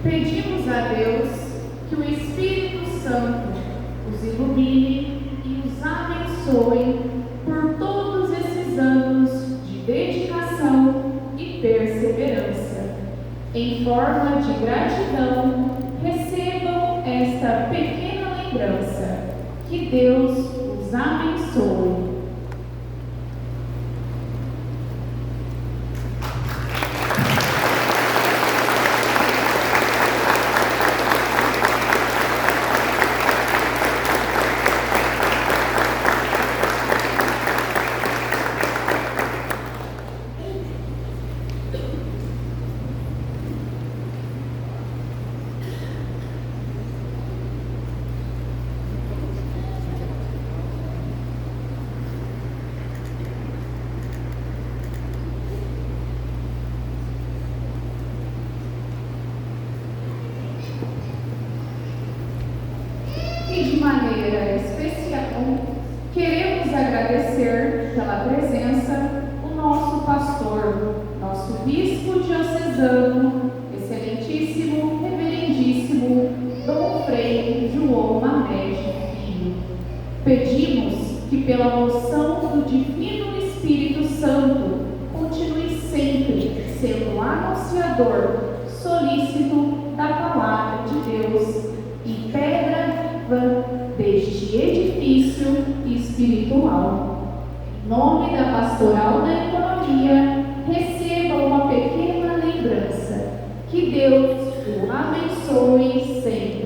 Pedimos a Deus que o Espírito Santo os ilumine e os abençoe por todos esses anos de dedicação e perseverança. Em forma de gratidão, recebam esta pequena lembrança. Que Deus os abençoe. De maneira especial, queremos agradecer pela presença o nosso pastor, nosso bispo diocesano, excelentíssimo, reverendíssimo Dom Frei João Mamed Filho. Pedimos que pela moção do Divino Espírito Santo continue sempre sendo anunciador, solícito da palavra de Deus e pedra deste edifício espiritual. nome da Pastoral da Economia, receba uma pequena lembrança. Que Deus o abençoe sempre.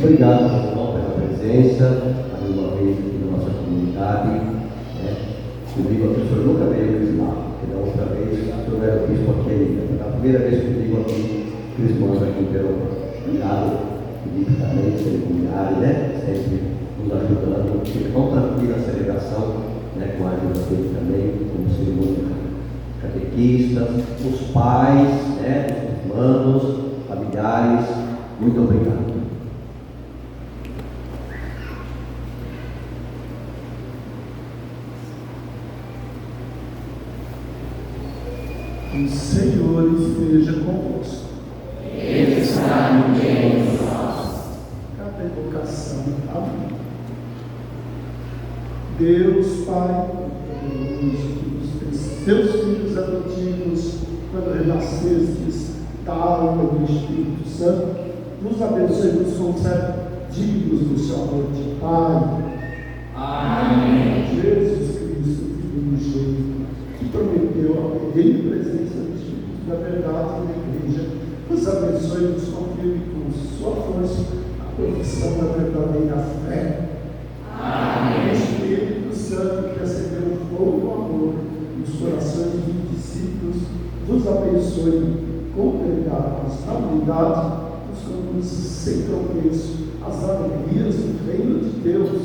Obrigado, irmão, pela presença, mais uma vez aqui na nossa comunidade. Comigo aqui, o senhor nunca veio crismar, porque da outra vez o senhor era o bispo aqui ainda. É a primeira vez comigo aqui, crismando aqui em Peroba. Obrigado, Felipe também, cerimoniário, sempre nos ajudando. Fica tão tranquila a celebração, com a ajuda dele também, como cerimoniário. Catequistas, os pais, os irmãos, familiares, muito obrigado. O Senhor esteja convosco. Ele está no meio de nós. Cada evocação. Amém. Deus Pai, poderoso, que os teus filhos adotivos, quando renascestes da alma e do Espírito Santo, nos abençoe e nos concede dignos do seu amor de Pai. Amém. Jesus Cristo, Filho unigênito, que prometeu a perene presença do Espírito da verdade na Igreja, nos abençoe e nos confirme com sua força a profissão da verdadeira fé. Amém. O Espírito Santo que acendeu o fogo do amor nos corações dos discípulos, nos abençoe com pegados na unidade, nos conduz sem tropeço às alegrias do reino de Deus.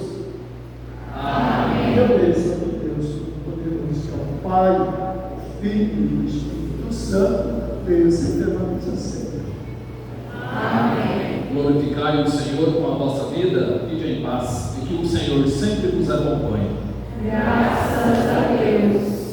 Amém. E a bênção de Deus poderoso, que é o Pai, o Filho e o Espírito Santo, desde e permaneça sempre. Amém. Glorificai o Senhor com a vossa vida, ide em paz, e que o Senhor sempre vos acompanhe. Graças a Deus.